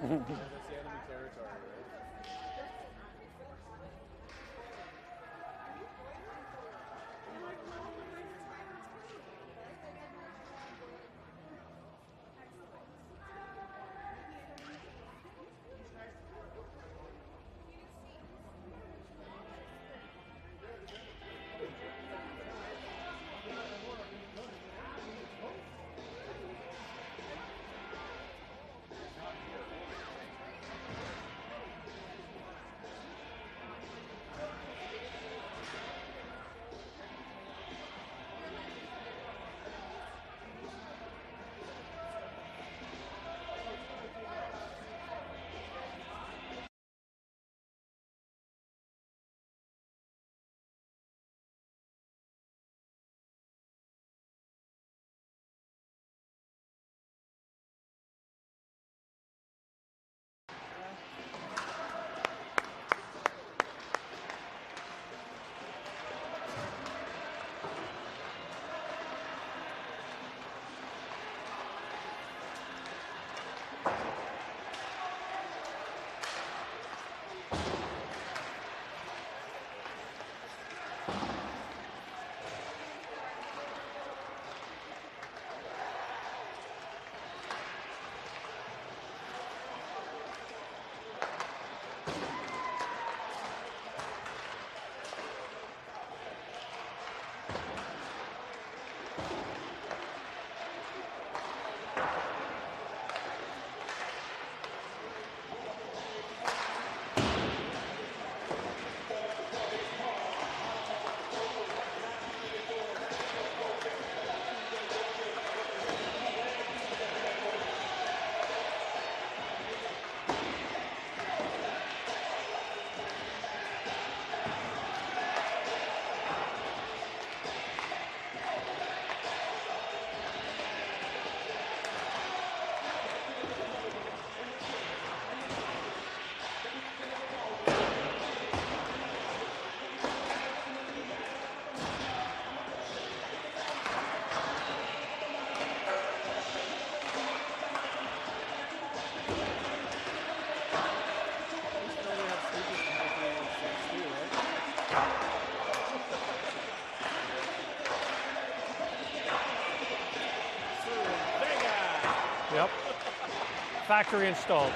That's the enemy territory, right? Yep. Factory installed.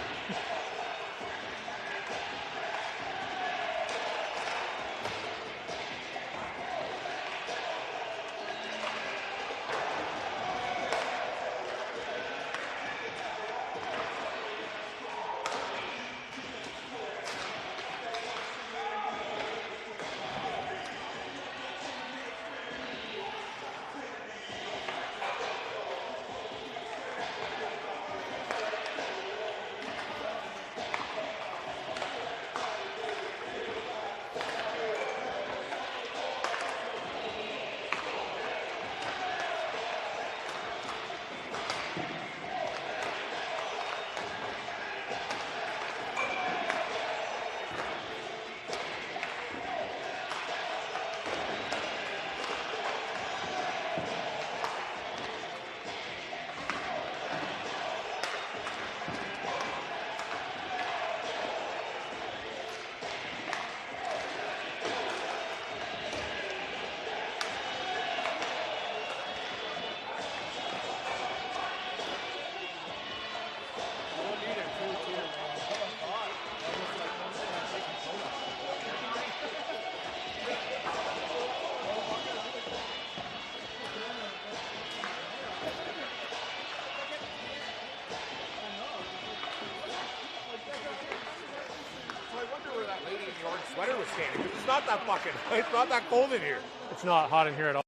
The orange sweater was standing. It's not that fucking. It's not that cold in here. It's not hot in here at all.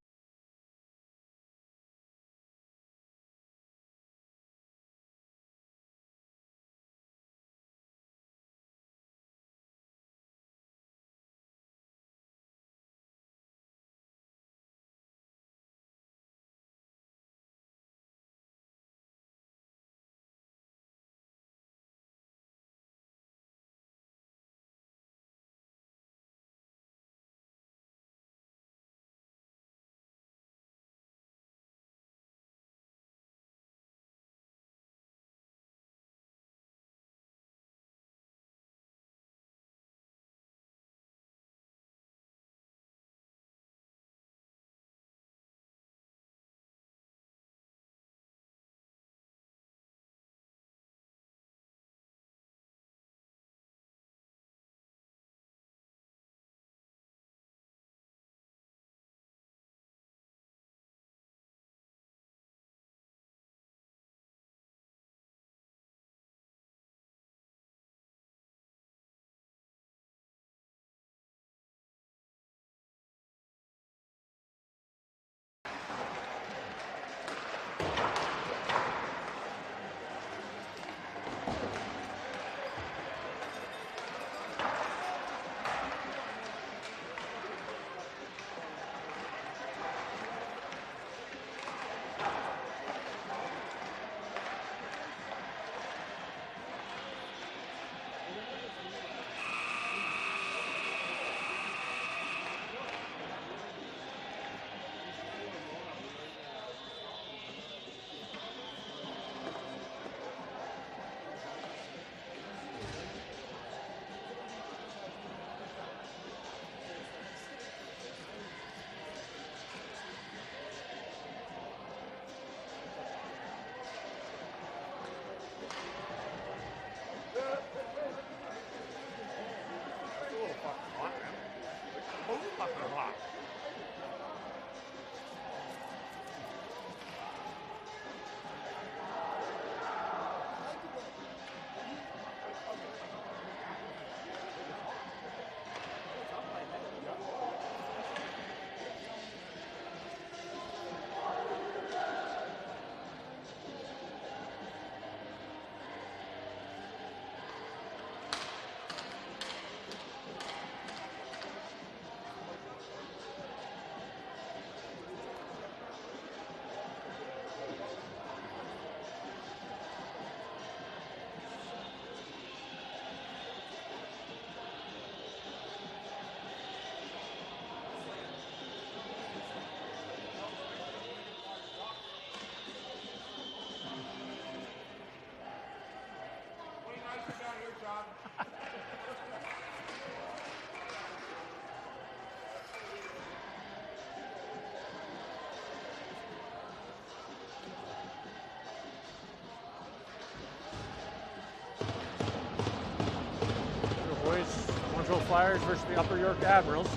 Flyers versus the Upper York Admirals.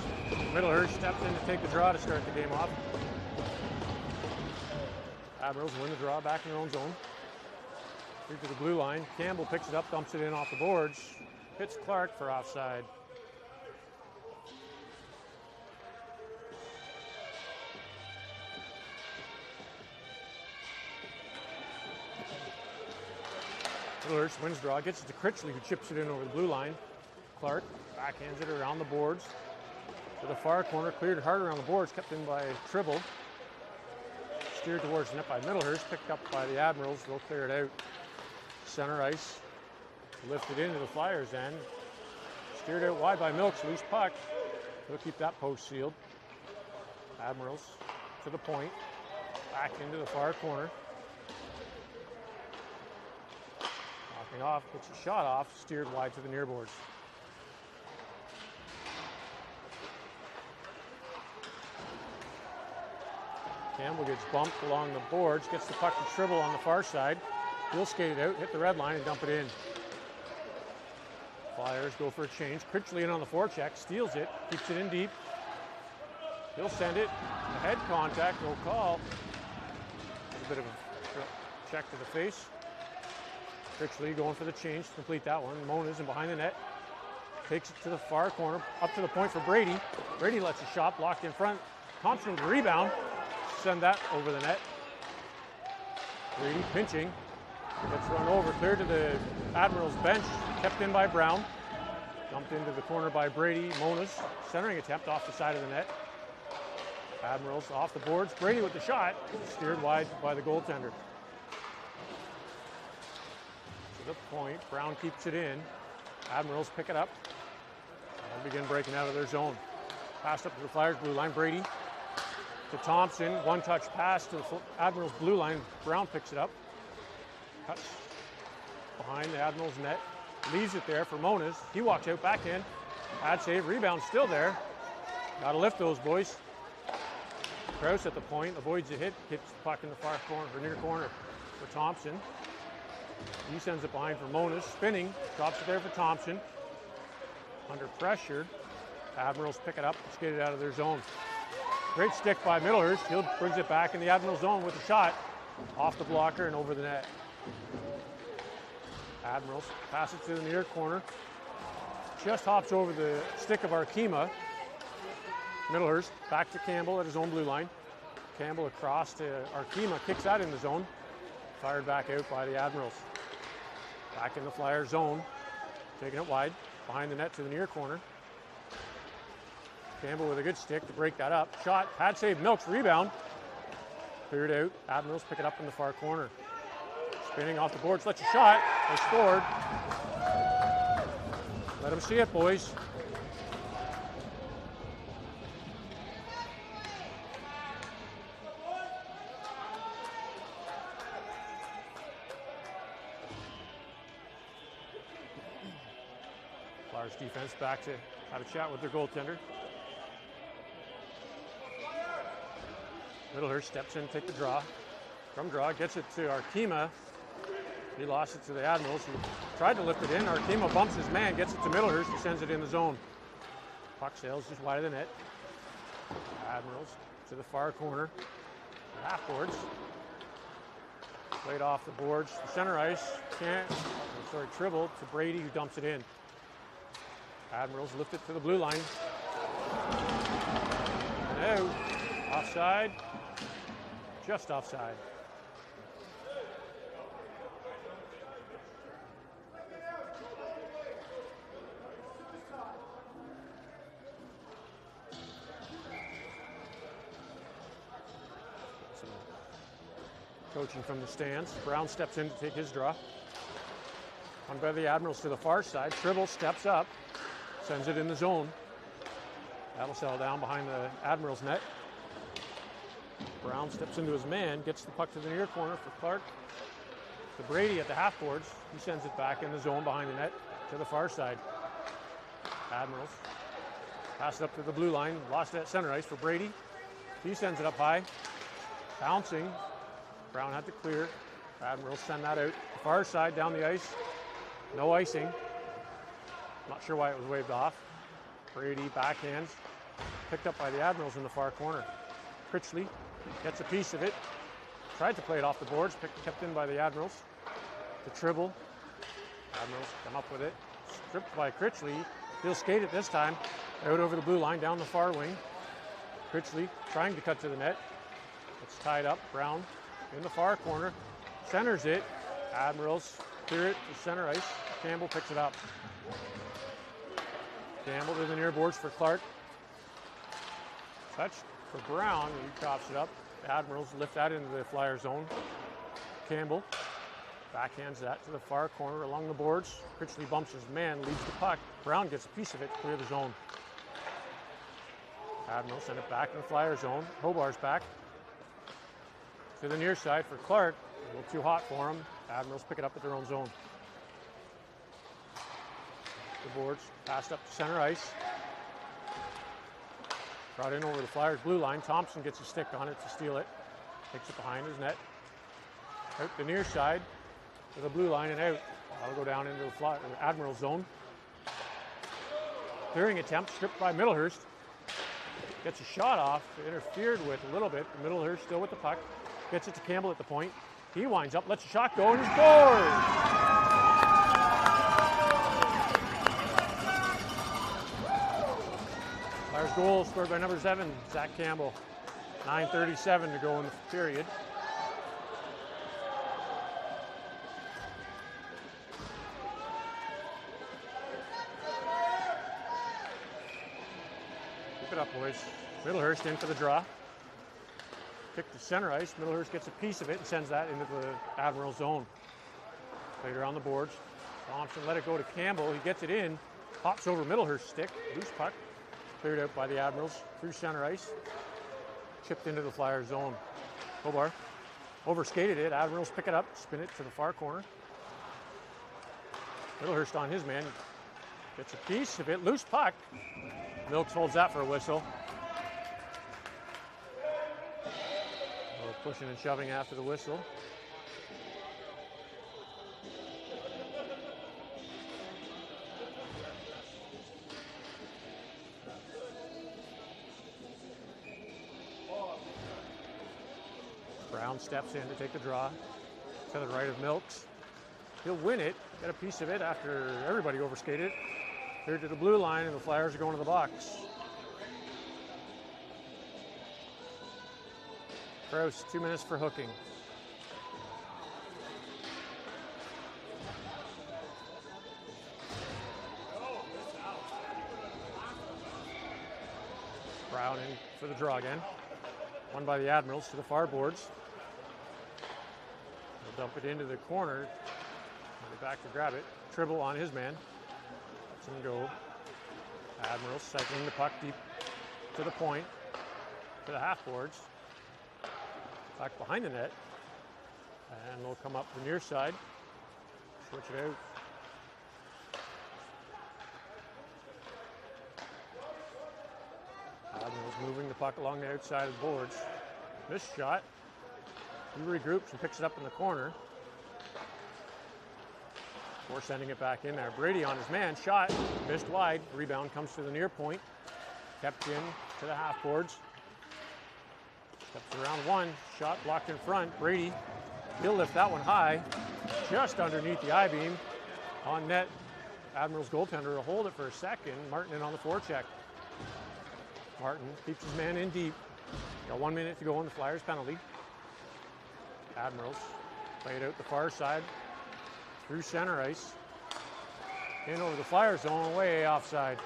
Middlehurst steps in to take the draw to start the game off. Admirals win the draw back in their own zone. Through to the blue line. Campbell picks it up, dumps it in off the boards. Hits Clark for offside. Middlehurst wins draw, gets it to Critchley, who chips it in over the blue line. Clark backhands it around the boards to the far corner, cleared hard around the boards, kept in by Tribble. Steered towards the net by Middlehurst, picked up by the Admirals. They'll clear it out. Center ice, lifted into the Flyers end. Steered out wide by Milks, loose puck. They'll keep that post sealed. Admirals to the point, back into the far corner. Knocking off, puts a shot off, steered wide to the near boards. Campbell gets bumped along the boards, gets the puck to Tribble on the far side. He'll skate it out, hit the red line, and dump it in. Flyers go for a change. Critchley in on the forecheck, steals it, keeps it in deep. He'll send it. A head contact, no call. A bit of a check to the face. Critchley going for the change to complete that one. Mona's in behind the net. Takes it to the far corner, up to the point for Brady. Brady lets a shot blocked in front. Thompson with the rebound. Send that over the net. Brady pinching. Gets run over, clear to the Admirals bench. Kept in by Brown. Dumped into the corner by Brady. Mona's centering attempt off the side of the net. Admirals off the boards. Brady with the shot. Steered wide by the goaltender. To the point. Brown keeps it in. Admirals pick it up and begin breaking out of their zone. Passed up to the Flyers blue line. Brady to Thompson. One touch pass to the Admirals blue line. Brown picks it up. Cuts behind the Admirals net. Leaves it there for Monas. He walks out back in. Pad save. Rebound still there. Got to lift those boys. Krause at the point. Avoids a hit. Hits the puck in the far corner or near corner for Thompson. He sends it behind for Monas. Spinning. Drops it there for Thompson. Under pressure. Admirals pick it up and skate it out of their zone. Great stick by Middlehurst. He brings it back in the Admiral zone with a shot. Off the blocker and over the net. Admirals pass it to the near corner. Just hops over the stick of Arkema. Middlehurst back to Campbell at his own blue line. Campbell across to Arkema. Kicks that in the zone. Fired back out by the Admirals. Back in the Flyer zone. Taking it wide. Behind the net to the near corner. Campbell with a good stick to break that up. Shot. Pad save. Milks. Rebound. Cleared out. Admirals pick it up in the far corner. Spinning off the boards. Lets a shot. They scored. Let them see it, boys. Flyers defense back to have a chat with their goaltender. Middlehurst steps in to take the draw. From draw, gets it to Arkema. He lost it to the Admirals, who tried to lift it in. Arkema bumps his man, gets it to Middlehurst, and sends it in the zone. Puck sails just wide of the net. Admirals to the far corner. Half boards. Played off the boards. The center ice. Tribble to Brady, who dumps it in. Admirals lift it to the blue line. And out. Offside. Just offside. Coaching from the stands. Brown steps in to take his draw. On by the Admirals to the far side. Tribble steps up. Sends it in the zone. That'll settle down behind the Admirals net. Brown steps into his man, gets the puck to the near corner for Clark. To Brady at the half boards. He sends it back in the zone behind the net to the far side. Admirals pass it up to the blue line. Lost it at center ice for Brady. He sends it up high. Bouncing. Brown had to clear. Admirals send that out. The far side down the ice. No icing. Not sure why it was waved off. Brady backhands, picked up by the Admirals in the far corner. Critchley gets a piece of it, tried to play it off the boards, kept in by the Admirals. The Tribble, Admirals come up with it, stripped by Critchley. He'll skate it this time, out over the blue line, down the far wing. Critchley trying to cut to the net. It's tied up. Brown in the far corner, centers it. Admirals clear it to center ice. Campbell picks it up. Campbell to the near boards for Clark. Touch for Brown. He chops it up. The Admirals lift that into the Flyer zone. Campbell backhands that to the far corner along the boards. Critchley bumps his man, leads the puck. Brown gets a piece of it to clear the zone. Admirals send it back in the Flyer zone. Hobar's back to the near side for Clark. A little too hot for him. Admirals pick it up at their own zone. The boards passed up to center ice. Brought in over the Flyers blue line. Thompson gets a stick on it to steal it. Takes it behind his net. Out the near side to the blue line and out. That'll go down into the Admiral zone. Clearing attempt stripped by Middlehurst. Gets a shot off, interfered with a little bit. Middlehurst still with the puck. Gets it to Campbell at the point. He winds up, lets a shot go, and he scores! Flyers goal scored by number 7, Zach Campbell. 9:37 to go in the period. Keep it up, boys. Middlehurst in for the draw. Kick to center ice. Middlehurst gets a piece of it and sends that into the Admiral zone. Later on the boards. Thompson let it go to Campbell. He gets it in. Pops over Middlehurst's stick. Loose puck. Cleared out by the Admirals through center ice. Chipped into the Flyers zone. Hobar overskated it. Admirals pick it up. Spin it to the far corner. Middlehurst on his man. Gets a piece of it. Loose puck. Milks holds that for a whistle. Pushing and shoving after the whistle. Brown steps in to take the draw to the right of Milks. He'll win it, get a piece of it after everybody overskated. Cleared to the blue line and the Flyers are going to the box. Krause, 2 minutes for hooking. Brown in for the draw again. Won by the Admirals to the far boards. They'll dump it into the corner. They'll be back to grab it. Tribble on his man. Lets him go. Admirals cycling the puck deep to the point, to the half boards. Back behind the net, and they'll come up the near side, switch it out. Admirals moving the puck along the outside of the boards. Missed shot. He regroups and picks it up in the corner. Before sending it back in there. Brady on his man, shot, missed wide. Rebound comes to the near point. Kept in to the half boards. Steps around one, shot blocked in front. Brady, he'll lift that one high, just underneath the I-beam. On net, Admirals goaltender will hold it for a second. Martin in on the forecheck. Martin keeps his man in deep. Got 1 minute to go on the Flyers penalty. Admirals play it out the far side, through center ice. In over the Flyers zone, way offside.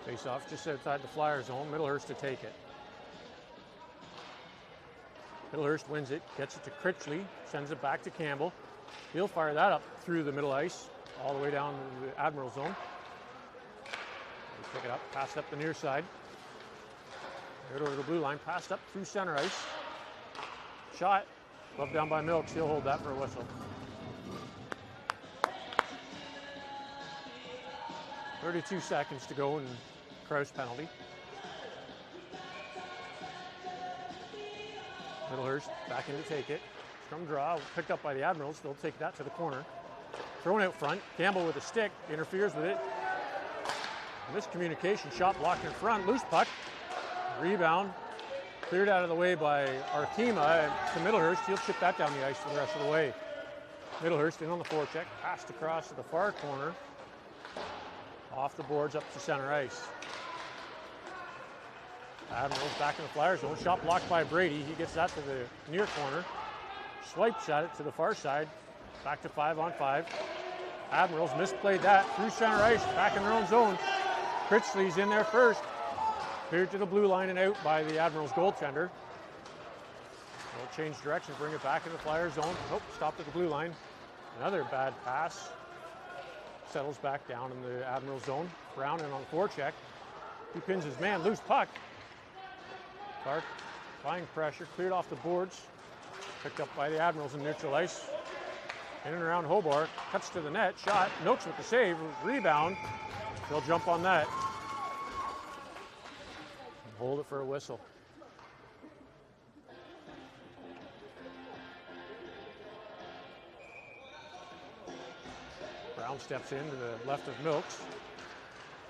Face-off just outside the Flyer zone. Middlehurst to take it. Middlehurst wins it, gets it to Critchley, sends it back to Campbell. He'll fire that up through the middle ice, all the way down to the Admiral zone. Pick it up, pass up the near side. Right over the blue line, passed up through center ice. Shot, gloved down by Milks. He'll hold that for a whistle. 32 seconds to go and Kraus penalty. Middlehurst back in to take it. Scrum draw, picked up by the Admirals. They'll take that to the corner. Thrown out front. Campbell with a stick, interferes with it. Miscommunication, shot blocked in front. Loose puck. Rebound. Cleared out of the way by Arkema to Middlehurst. He'll chip that down the ice for the rest of the way. Middlehurst in on the forecheck. Passed across to the far corner. Off the boards up to center ice. Admirals back in the Flyers zone. Shot blocked by Brady. He gets that to the near corner. Swipes at it to the far side. Back to 5-on-5. Admirals misplayed that through center ice. Back in their own zone. Critchley's in there first. Cleared to the blue line and out by the Admirals goaltender. They'll change direction, bring it back in the Flyers zone. Nope, stopped at the blue line. Another bad pass. Settles back down in the Admirals zone. Brown in on the forecheck. He pins his man. Loose puck. Clark applying pressure. Cleared off the boards. Picked up by the Admirals in neutral ice. In and around Hobart. Cuts to the net. Shot. Noakes with the save. Rebound. They'll jump on that. Hold it for a whistle. Brown steps in to the left of Milks.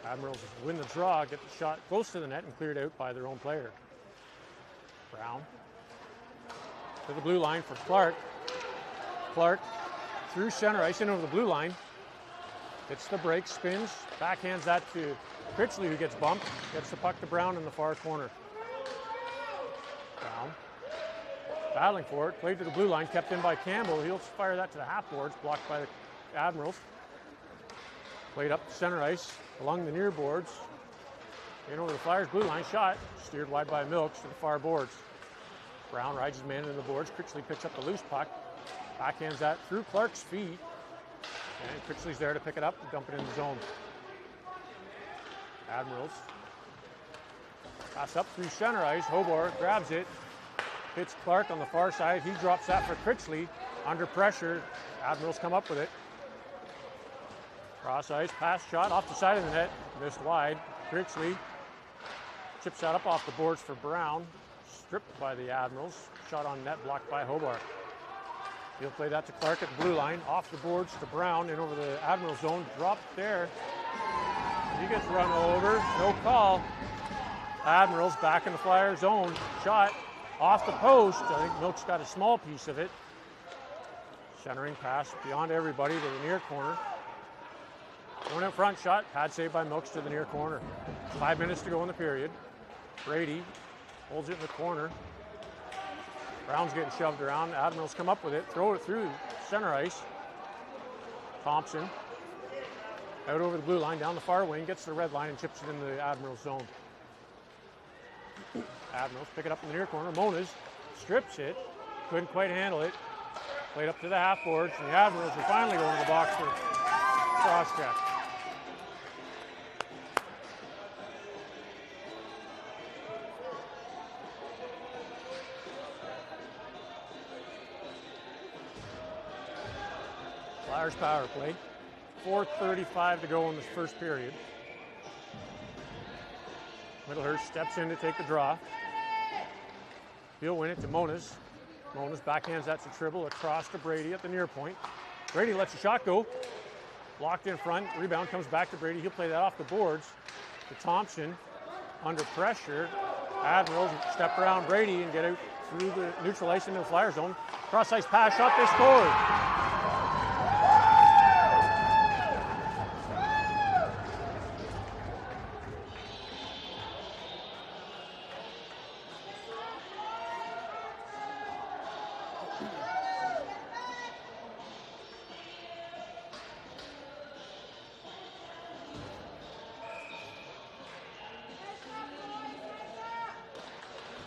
Admirals win the draw, get the shot close to the net and cleared out by their own player. Brown to the blue line for Clark. Clark through center ice in over the blue line. Hits the break, spins, backhands that to Critchley, who gets bumped, gets the puck to Brown in the far corner. Brown battling for it, played to the blue line, kept in by Campbell. He'll fire that to the half boards, blocked by the Admirals. Played up to center ice, along the near boards. In over the Flyers blue line, shot, steered wide by Milks to the far boards. Brown rides his man into the boards. Critchley picks up the loose puck, backhands that through Clark's feet. And Critchley's there to pick it up and dump it in the zone. Admirals. Pass up through center ice. Hobart grabs it. Hits Clark on the far side. He drops that for Critchley. Under pressure. Admirals come up with it. Cross ice. Pass shot off the side of the net. Missed wide. Critchley chips that up off the boards for Brown. Stripped by the Admirals. Shot on net blocked by Hobart. He'll play that to Clark at the blue line. Off the boards to Brown and over the Admiral zone. Dropped there. He gets run over. No call. Admirals back in the Flyer zone. Shot off the post. I think Milks got a small piece of it. Centering pass beyond everybody to the near corner. Going in front, shot. Pad save by Milks to the near corner. 5 minutes to go in the period. Brady holds it in the corner. Brown's getting shoved around. Admirals come up with it. Throw it through center ice. Thompson out over the blue line, down the far wing, gets the red line and chips it in the Admirals zone. Admirals pick it up in the near corner. Moniz strips it. Couldn't quite handle it. Played up to the half boards, and the Admirals are finally going to the box for cross check. Flyers power play. 4:35 to go in this first period. Middlehurst steps in to take the draw. He'll win it to Moniz. Moniz backhands that to Tribble across to Brady at the near point. Brady lets the shot go. Blocked in front. Rebound comes back to Brady. He'll play that off the boards to Thompson. Under pressure. Admirals step around Brady and get out through the neutral ice into the Flyer zone. Cross ice pass shot. They scored.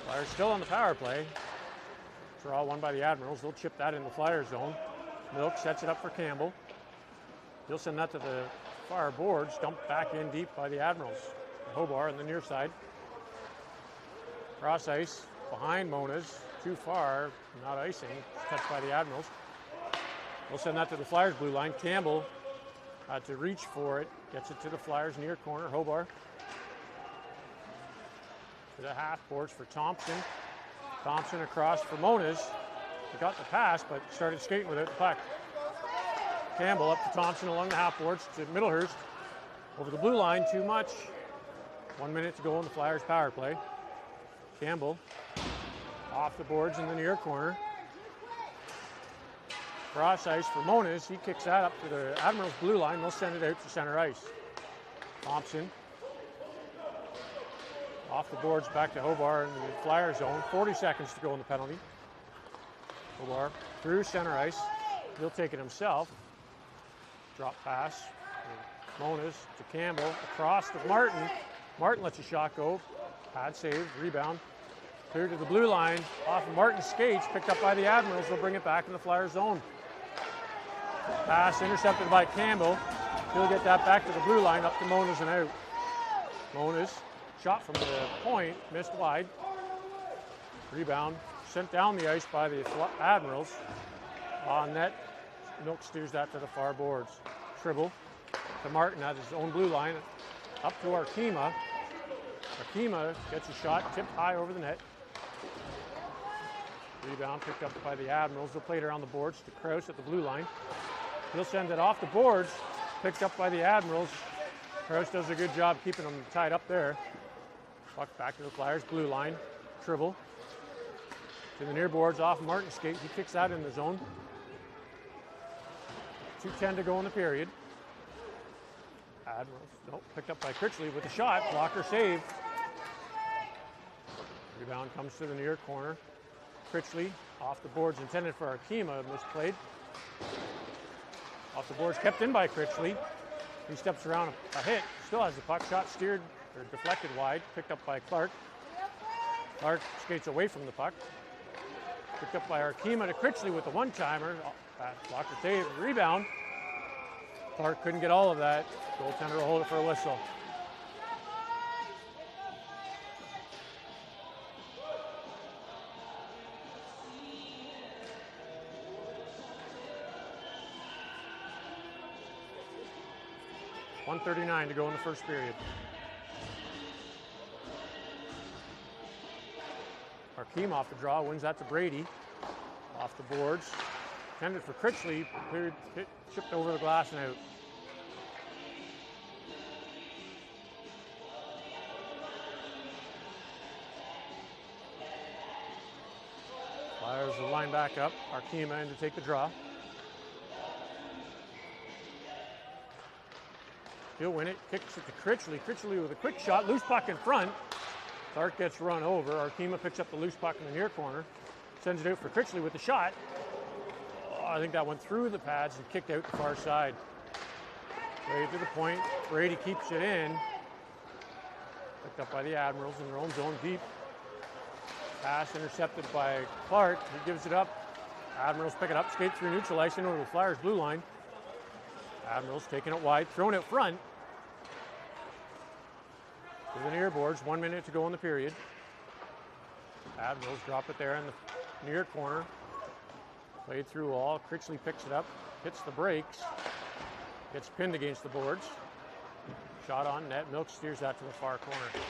Flyers still on the power play. Draw won by the Admirals. They'll chip that in the Flyer zone. Milk sets it up for Campbell. He'll send that to the far boards. Dumped back in deep by the Admirals. Hobart on the near side. Cross ice behind Moniz. Too far. Not icing. Touched by the Admirals. They'll send that to the Flyers blue line. Campbell Had to reach for it. Gets it to the Flyers near corner. Hobart to the half boards for Thompson. Thompson across for Moniz. He got the pass, but started skating with it. The puck. Campbell up to Thompson along the half boards to Middlehurst. Over the blue line, too much. 1 minute to go in the Flyers power play. Campbell off the boards in the near corner. Cross ice for Moniz. He kicks that up to the Admirals blue line. They'll send it out to center ice. Thompson off the boards back to Hobart in the Flyer zone. 40 seconds to go in the penalty. Hobart through center ice. He'll take it himself. Drop pass. Moniz to Campbell. Across to Martin. Martin lets a shot go. Pad save. Rebound. Clear to the blue line. Off of Martin's skates. Picked up by the Admirals. They'll bring it back in the Flyer zone. Pass intercepted by Campbell. He'll get that back to the blue line. Up to Moniz and out. Moniz. Shot from the point. Missed wide. Rebound. Sent down the ice by the Admirals. On net. Milk steers that to the far boards. Tribble to Martin at his own blue line. Up to Arkema. Arkema gets a shot. Tipped high over the net. Rebound picked up by the Admirals. They'll play it around the boards to Krause at the blue line. He'll send it off the boards. Picked up by the Admirals. Krause does a good job keeping them tied up there. Puck back to the Flyers blue line. Tribble to the near boards off Martin's skate. He kicks that in the zone. 2:10 to go in the period. Admirals, nope, picked up by Critchley with a shot. Blocker save. Rebound comes to the near corner. Critchley off the boards intended for Arkema, misplayed. Off the boards kept in by Critchley. He steps around a hit, still has the puck. Shot steered or deflected wide, picked up by Clark. Clark skates away from the puck. Picked up by Arkema to Critchley with the one-timer. Blocker save, rebound. Clark couldn't get all of that. Goaltender will hold it for a whistle. .139 to go in the first period. Arkema off the draw, wins that to Brady. Off the boards. Intended for Critchley, cleared, chipped over the glass and out. Flyers will line back up. Arkema in to take the draw. He'll win it, kicks it to Critchley. Critchley with a quick shot, loose puck in front. Clark gets run over. Arkema picks up the loose puck in the near corner. Sends it out for Critchley with the shot. Oh, I think that went through the pads and kicked out the far side. Right to the point. Brady keeps it in. Picked up by the Admirals in their own zone deep. Pass intercepted by Clark. He gives it up. Admirals pick it up, skate through neutral ice in over the Flyers blue line. Admirals taking it wide, thrown it front. To the near boards, 1 minute to go in the period. Admirals drop it there in the near corner. Played through all. Critchley picks it up, hits the brakes, gets pinned against the boards. Shot on net. Milk steers that to the far corner.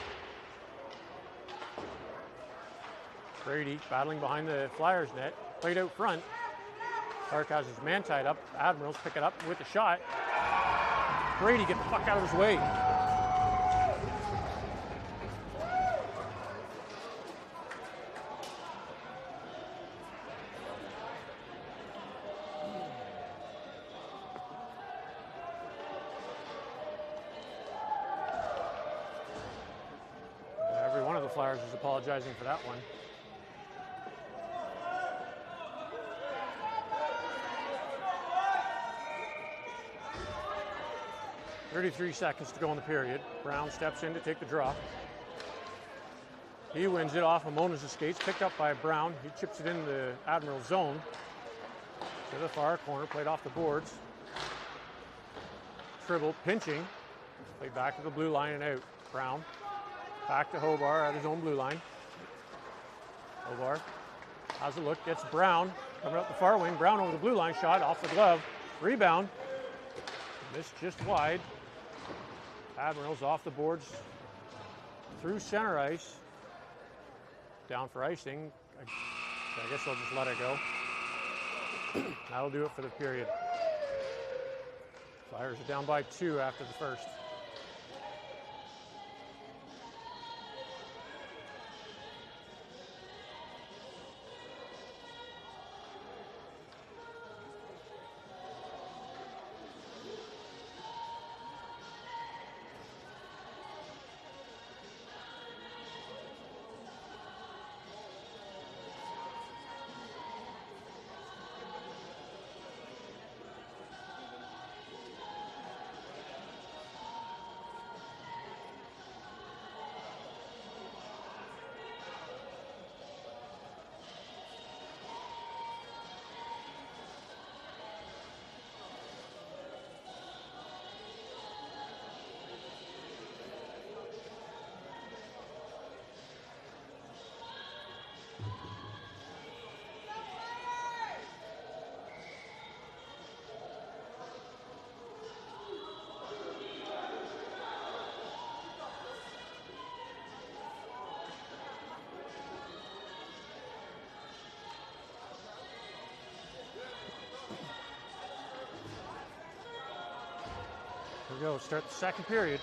Brady battling behind the Flyers net. Played out front. Clark has his man tied up. Admirals pick it up with a shot. Brady, get the fuck out of his way. Every one of the Flyers is apologizing for that one. 33 seconds to go in the period. Brown steps in to take the draw. He wins it off of Moniz's skates, picked up by Brown. He chips it in the Admiral zone. To the far corner, played off the boards. Tribble pinching. Played back to the blue line and out. Brown back to Hobart at his own blue line. Hobart has a look, gets Brown coming up the far wing. Brown over the blue line, shot off the glove. Rebound. Missed just wide. Admirals off the boards through center ice. Down for icing. I guess I'll just let it go. That'll do it for the period. Flyers are down by 2 after the first. Here we go, start the second period.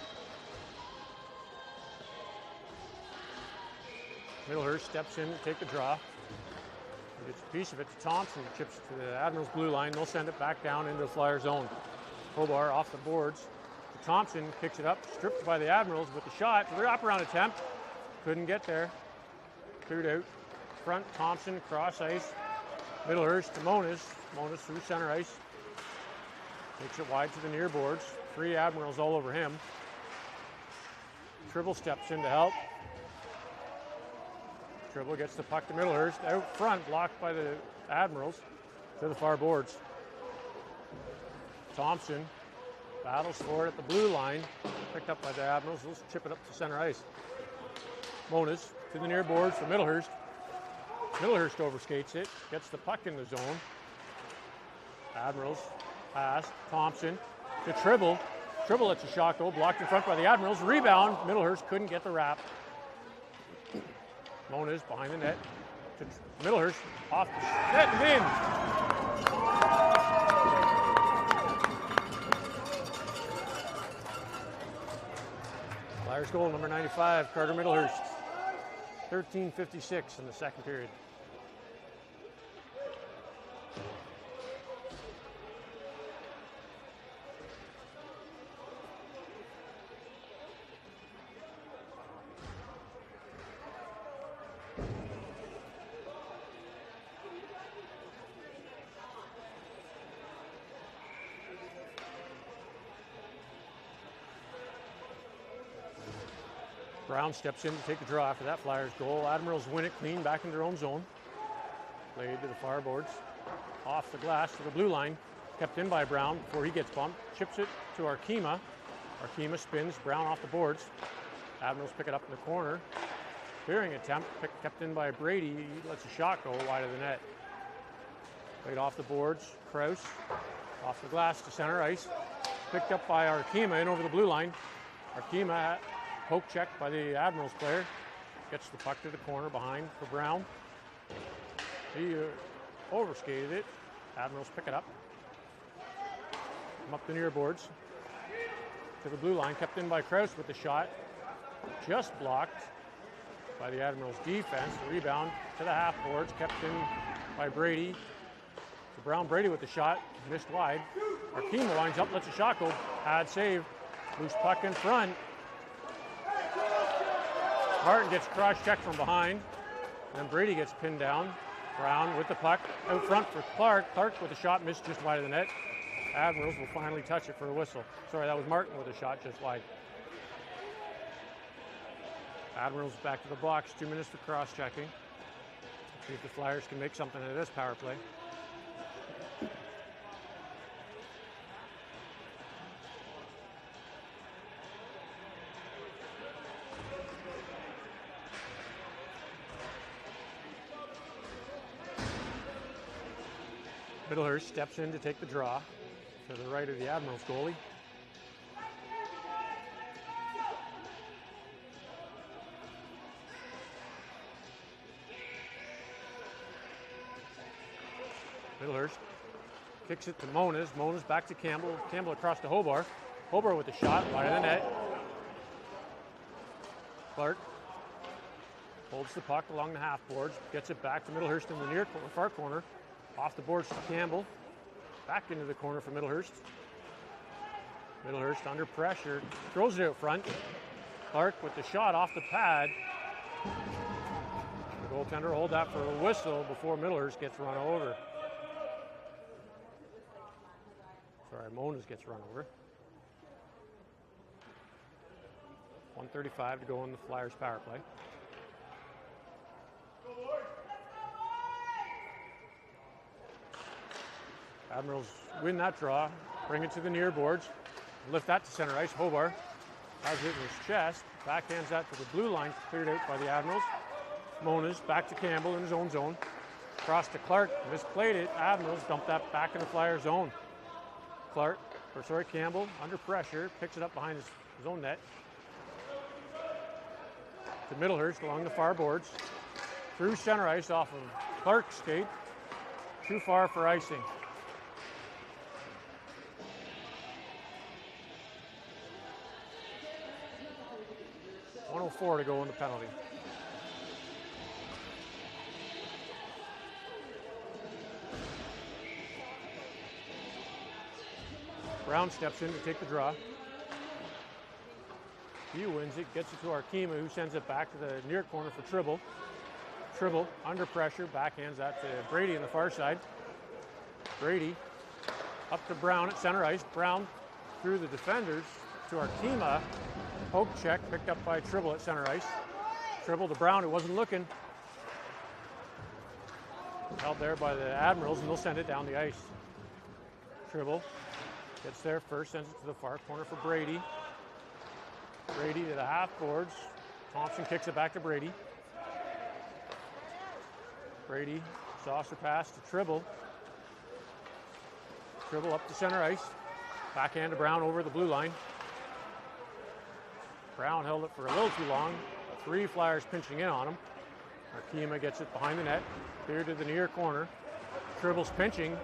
Middlehurst steps in to take the draw. He gets a piece of it to Thompson, chips it to the Admirals blue line. They'll send it back down into the Flyer zone. Hobart off the boards to Thompson, picks it up, stripped by the Admirals with the shot. Wraparound attempt, couldn't get there. Cleared out front, Thompson, cross ice. Middlehurst to Moniz. Moniz through center ice. Takes it wide to the near boards. 3 Admirals all over him. Tribble steps in to help. Tribble gets the puck to Middlehurst. Out front, blocked by the Admirals to the far boards. Thompson battles for it at the blue line. Picked up by the Admirals. They'll chip it up to center ice. Moniz to the near boards for Middlehurst. Middlehurst overskates it. Gets the puck in the zone. Admirals pass. Thompson to Tribble. Tribble lets a shot go. Blocked in front by the Admirals. Rebound. Middlehurst couldn't get the wrap. Moniz behind the net. To Middlehurst. Off the net and in. Flyers goal number 95, Carter Middlehurst. 13:56 in the second period. Brown steps in to take the draw after that Flyers goal. Admirals win it clean back in their own zone. Played to the far boards. Off the glass to the blue line. Kept in by Brown before he gets bumped. Chips it to Arkema. Arkema spins. Brown off the boards. Admirals pick it up in the corner. Clearing attempt. Kept in by Brady. He lets a shot go wide of the net. Played off the boards. Krause off the glass to center ice. Picked up by Arkema in over the blue line. Arkema poke check by the Admirals player. Gets the puck to the corner behind for Brown. He overskated it. Admirals pick it up. Come up the near boards. To the blue line. Kept in by Krause with the shot. Just blocked by the Admirals defense. The rebound to the half boards. Kept in by Brady. To Brown. Brady with the shot. Missed wide. Arkema winds up. Lets a shot go. Pad save. Loose puck in front. Martin gets cross-checked from behind. And then Brady gets pinned down. Brown with the puck out front for Clark. Clark with a shot missed just wide of the net. Admirals will finally touch it for a whistle. Sorry, that was Martin with a shot just wide. Admirals back to the box. 2 minutes for cross-checking. See if the Flyers can make something of this power play. Middlehurst steps in to take the draw to the right of the Admirals goalie. Middlehurst kicks it to Moniz. Moniz back to Campbell. Campbell across to Hobart. Hobart with the shot, wide of the net. Clark holds the puck along the half boards, gets it back to Middlehurst in the near corner, far corner. Off the boards to Campbell. Back into the corner for Middlehurst. Middlehurst under pressure, throws it out front. Clark with the shot off the pad. The goaltender hold that for a whistle before Middlehurst gets run over. Sorry, Moniz gets run over. 1:35 to go in the Flyers power play. Admirals win that draw, bring it to the near boards, lift that to center ice. Hobart has it in his chest, backhands that to the blue line, cleared out by the Admirals. Moniz back to Campbell in his own zone. Cross to Clark, misplayed it. Admirals dump that back in the Flyer zone. Campbell under pressure, picks it up behind his own net. To Middlehurst along the far boards. Through center ice off of Clark's skate. Too far for icing. .104 to go in the penalty. Brown steps in to take the draw. He wins it, gets it to Arkema, who sends it back to the near corner for Tribble. Tribble under pressure, backhands that to Brady on the far side. Brady up to Brown at center ice. Brown through the defenders to Arkema. Poke check picked up by Tribble at center ice. Tribble to Brown, who wasn't looking. Held there by the Admirals, and they'll send it down the ice. Tribble gets there first, sends it to the far corner for Brady. Brady to the half boards. Thompson kicks it back to Brady. Brady saucer pass to Tribble. Tribble up to center ice. Backhand to Brown over the blue line. Brown held it for a little too long. 3 Flyers pinching in on him. Arkema gets it behind the net. Clear to the near corner. Tribble's pinching.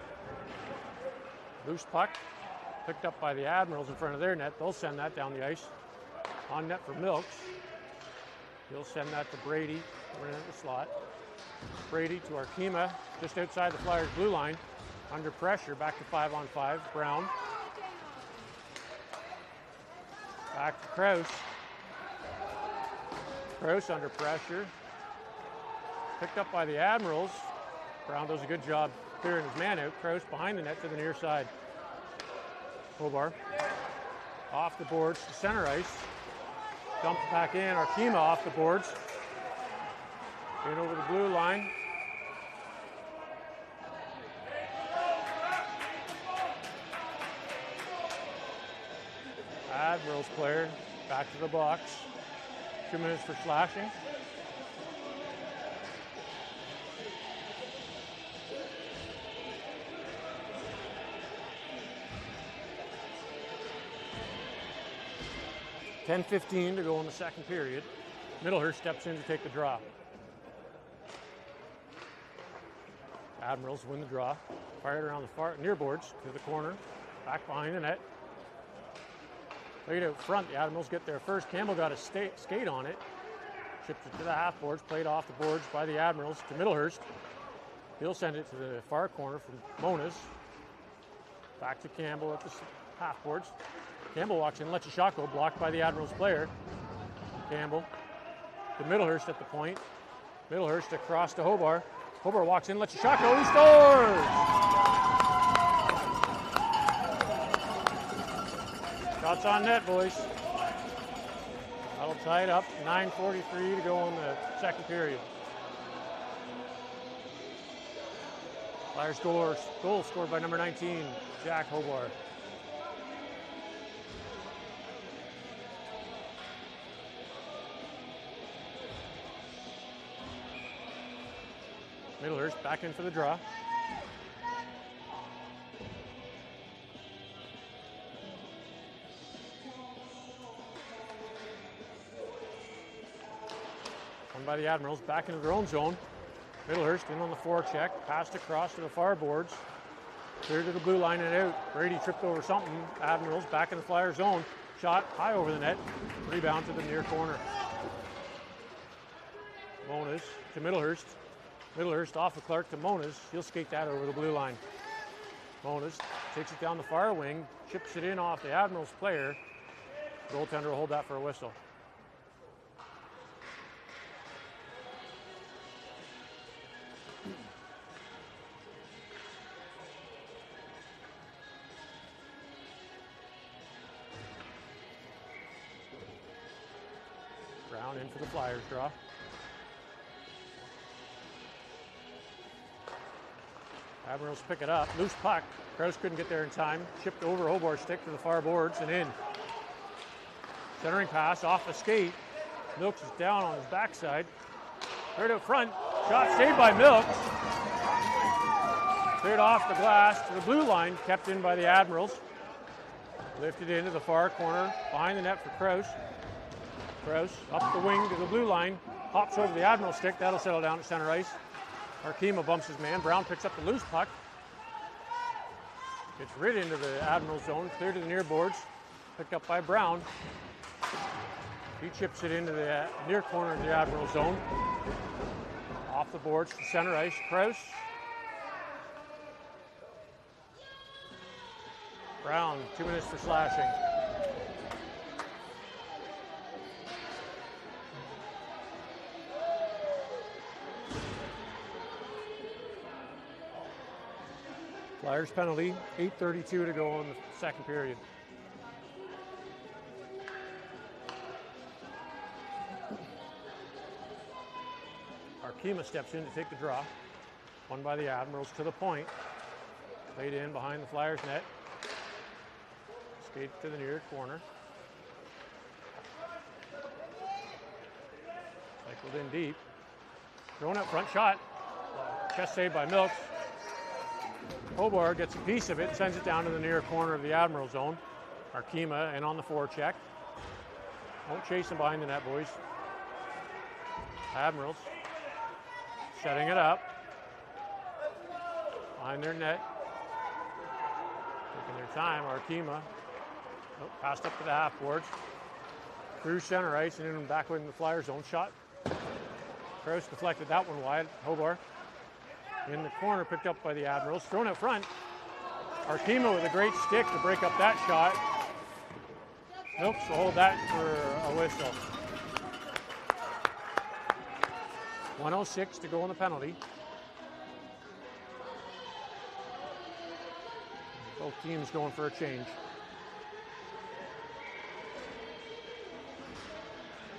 Loose puck. Picked up by the Admirals in front of their net. They'll send that down the ice. On net for Milks. He'll send that to Brady. Running in the slot. Brady to Arkema. Just outside the Flyers blue line. Under pressure. Back to 5-on-5. Brown. Back to Krause. Krause under pressure. Picked up by the Admirals. Brown does a good job clearing his man out. Krause behind the net to the near side. Hobart off the boards to center ice. Dumped back in. Arkema off the boards. In over the blue line. Admirals player back to the box. 2 minutes for slashing. .10:15 to go in the second period. Middlehurst steps in to take the draw. Admirals win the draw. Fired around the far near boards to the corner. Back behind the net. Played out front. The Admirals get there first. Campbell got a skate on it. Chips it to the half boards. Played off the boards by the Admirals to Middlehurst. He'll send it to the far corner from Moniz. Back to Campbell at the half boards. Campbell walks in, lets a shot go, blocked by the Admirals player. Campbell to Middlehurst at the point. Middlehurst across to Hobart. Hobart walks in, lets a shot go, he scores! Shots on net, boys. That'll tie it up. 9:43 to go in the second period. Flyers goal scored by number 19, Jack Hobart. Middlehurst back in for the draw. Won by the Admirals, back into their own zone. Middlehurst in on the forecheck, passed across to the far boards, cleared to the blue line and out. Brady tripped over something. Admirals back in the Flyer zone. Shot high over the net. Rebound to the near corner. Monas to Middlehurst. Middlehurst off of Clark to Monas. He'll skate that over the blue line. Monas takes it down the far wing, chips it in off the Admirals player. Goaltender will hold that for a whistle. Brown in for the Flyers draw. Admirals pick it up. Loose puck. Krause couldn't get there in time. Chipped over Hobar's stick to the far boards and in. Centering pass off the skate. Milks is down on his backside. Right out front. Shot saved by Milks. Cleared off the glass to the blue line. Kept in by the Admirals. Lifted into the far corner. Behind the net for Krause. Krause up the wing to the blue line. Hops over the Admiral stick. That'll settle down at center ice. Arkema bumps his man. Brown picks up the loose puck. Gets right into the Admiral zone. Clear to the near boards. Picked up by Brown. He chips it into the near corner of the Admiral zone. Off the boards to center ice. Krause. Brown, 2 minutes for slashing. Flyers penalty, 8:32 to go in the second period. Arkema steps in to take the draw. Won by the Admirals to the point. Played in behind the Flyers net. Skate to the near corner. Cycled in deep. Thrown up front shot. Chest saved by Milks. Hobar gets a piece of it, sends it down to the near corner of the Admiral zone. Arkema in on the forecheck. Won't chase him behind the net, boys. Admirals setting it up. Behind their net. Taking their time. Arkema passed up to the half boards. Through center ice and in back in the Flyer zone. Shot. Krause deflected that one wide. Hobar in the corner, picked up by the Admirals. Thrown out front. Arkema with a great stick to break up that shot. Milks will hold that for a whistle. 1:06 to go on the penalty. Both teams going for a change.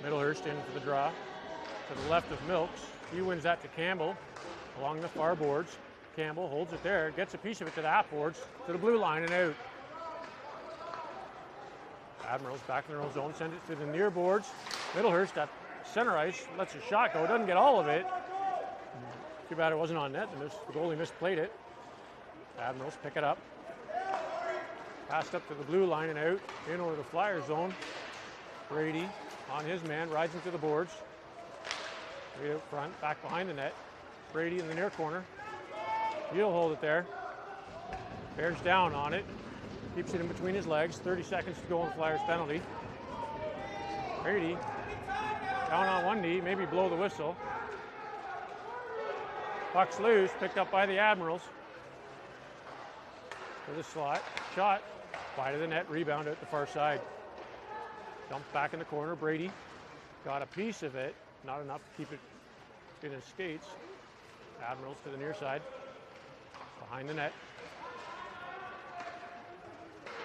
Middlehurst in for the draw. To the left of Milks. He wins that to Campbell. Along the far boards. Campbell holds it there, gets a piece of it to the half boards, to the blue line and out. Admirals back in their own zone, send it to the near boards. Middlehurst at center ice, lets a shot go, doesn't get all of it. Too bad it wasn't on net, the goalie misplayed it. Admirals pick it up. Passed up to the blue line and out, in over the Flyer zone. Brady on his man, rides into the boards. Right out front, back behind the net. Brady in the near corner. He'll hold it there. Bears down on it. Keeps it in between his legs. 30 seconds to go on Flyers penalty. Brady down on one knee, maybe blow the whistle. Puck's loose, picked up by the Admirals. For the slot. Shot. Wide of the net, rebound out the far side. Dumped back in the corner. Brady got a piece of it. Not enough to keep it in his skates. Admirals to the near side. Behind the net.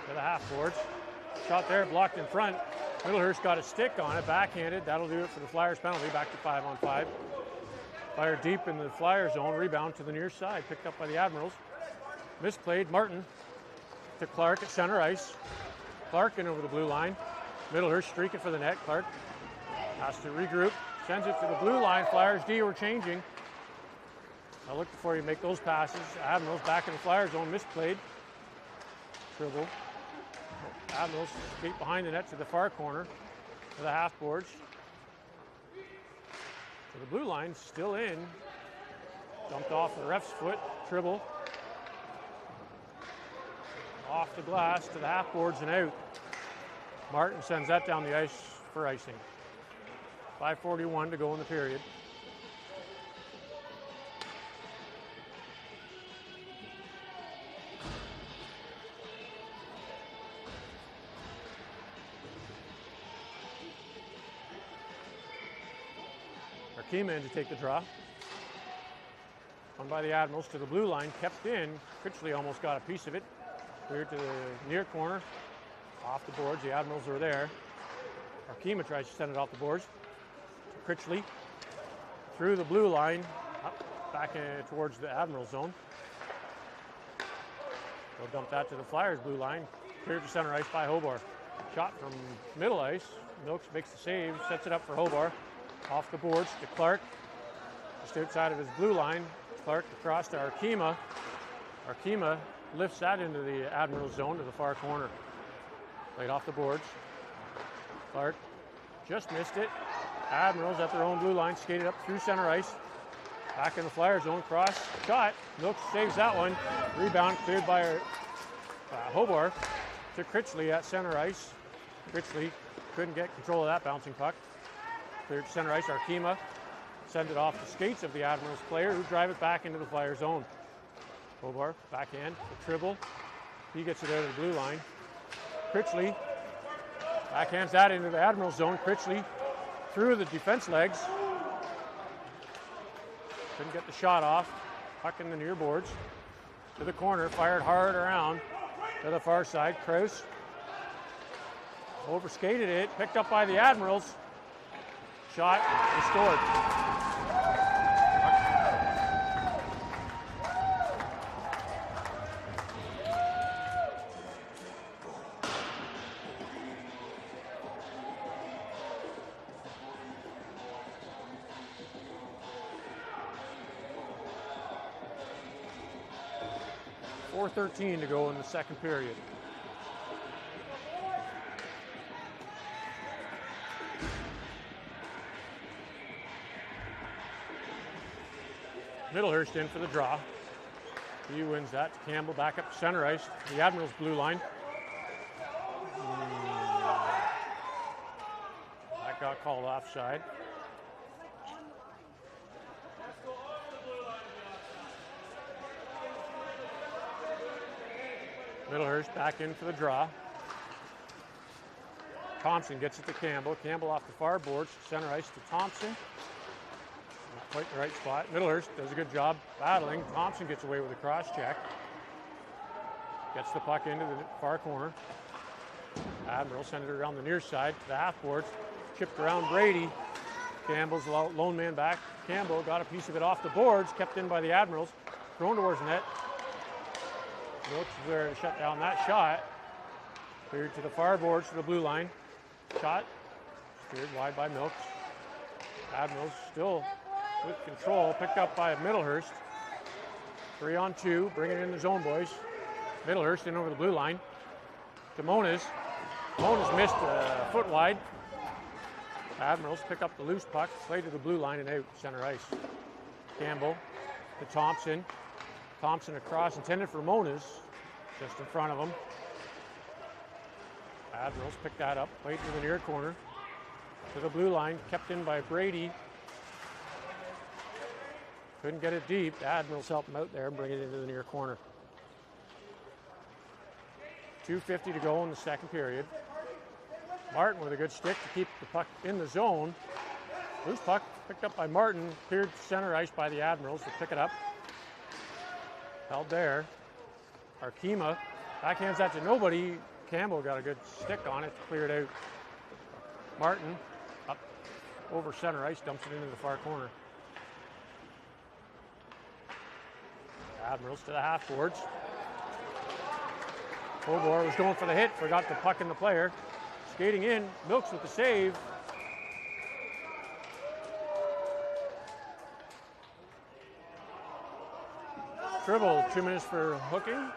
To the half boards. Shot there, blocked in front. Middlehurst got a stick on it, backhanded. That'll do it for the Flyers penalty, back to 5-on-5. Fire deep in the Flyer zone, rebound to the near side, picked up by the Admirals. Misplayed, Martin to Clark at center ice. Clark in over the blue line. Middlehurst streaking for the net. Clark has to regroup, sends it to the blue line. Flyers D were changing. Now look before you make those passes. Admirals back in the Flyer zone, misplayed. Dribble. Admirals skate behind the net to the far corner to the half boards. So the blue line still in. Dumped off the ref's foot. Tribble. Off the glass to the half boards and out. Martin sends that down the ice for icing. 5:41 to go in the period. Arkema in to take the draw. Won by the Admirals to the blue line, kept in. Critchley almost got a piece of it. Cleared to the near corner. Off the boards, the Admirals are there. Arkema tries to send it off the boards. Critchley through the blue line, up back towards the Admiral zone. They'll dump that to the Flyers blue line. Cleared to center ice by Hobart. Shot from middle ice. Milks makes the save, sets it up for Hobart. Off the boards to Clark. Just outside of his blue line. Clark across to Arkema. Arkema lifts that into the Admiral zone to the far corner. Played off the boards. Clark just missed it. Admirals at their own blue line, skated up through center ice. Back in the Flyer zone, cross, shot. Milks saves that one. Rebound cleared by Hobart to Critchley at center ice. Critchley couldn't get control of that bouncing puck. Cleared to center ice, Arkema send it off the skates of the Admirals player who drive it back into the Flyer zone. Hobart, backhand, to Tribble. He gets it out of the blue line. Critchley backhands that into the Admirals zone. Critchley through the defense legs. Couldn't get the shot off. Puck in the near boards. To the corner, fired hard around to the far side. Krause overskated it, picked up by the Admirals. Shot restored. 4:13 to go in the second period. Middlehurst in for the draw. He wins that to Campbell, back up to center ice. The Admirals blue line. That got called offside. Middlehurst back in for the draw. Thompson gets it to Campbell. Campbell off the far boards, center ice to Thompson. Not quite the right spot. Middlehurst does a good job battling. Thompson gets away with a cross check. Gets the puck into the far corner. Admiral sends it around the near side to the half boards. Chipped around Brady. Campbell's lone man back. Campbell got a piece of it off the boards, kept in by the Admirals. Thrown towards the net. Milks is there to shut down that shot. Cleared to the far boards to the blue line. Shot. Steered wide by Milks. Admirals still with control. Picked up by Middlehurst. 3-on-2. Bring it in the zone, boys. Middlehurst in over the blue line. To Moniz. Moniz missed a foot wide. Admirals pick up the loose puck. Play to the blue line and out center ice. Campbell to Thompson. Thompson across, intended for Moniz, just in front of him. Admirals pick that up, played to the near corner. To the blue line, kept in by Brady. Couldn't get it deep. The Admirals help him out there and bring it into the near corner. 2:50 to go in the second period. Martin with a good stick to keep the puck in the zone. Loose puck picked up by Martin, cleared to center ice by the Admirals to pick it up. Held there. Arkema backhands that to nobody. Campbell got a good stick on it, cleared out. Martin up over center ice, dumps it into the far corner. Admirals to the half boards. Hobart was going for the hit, forgot the puck in the player. Skating in, Milks with the save. Tribble, 2 minutes for hooking.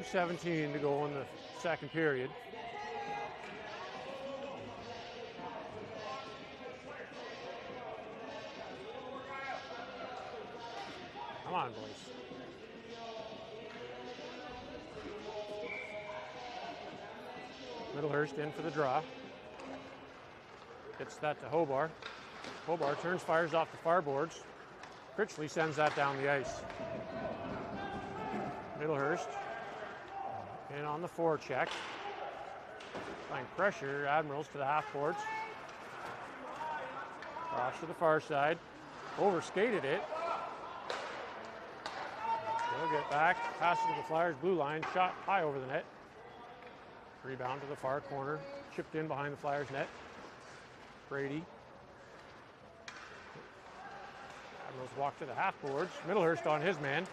2:17 to go in the second period. Come on, boys. Middlehurst in for the draw. Gets that to Hobart. Hobart turns, fires off the far boards. Critchley sends that down the ice. Middlehurst in on the forecheck. Applying pressure, Admirals to the half boards. Cross to the far side. Overskated it. They'll get back. Pass to the Flyers blue line. Shot high over the net. Rebound to the far corner. Chipped in behind the Flyers net. Brady. Admirals walk to the half boards. Middlehurst on his man.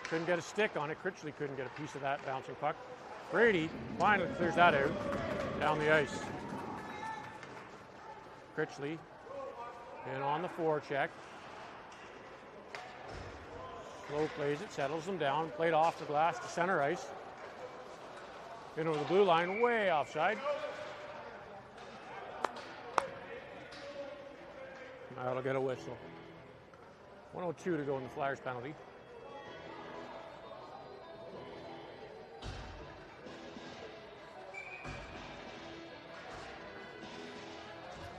Couldn't get a stick on it. Critchley couldn't get a piece of that bouncing puck. Brady finally clears that out down the ice. Critchley in on the forecheck. Slow plays it, settles them down. Played off the glass to center ice. In over the blue line, way offside. That'll get a whistle. 1:02 to go in the Flyers penalty.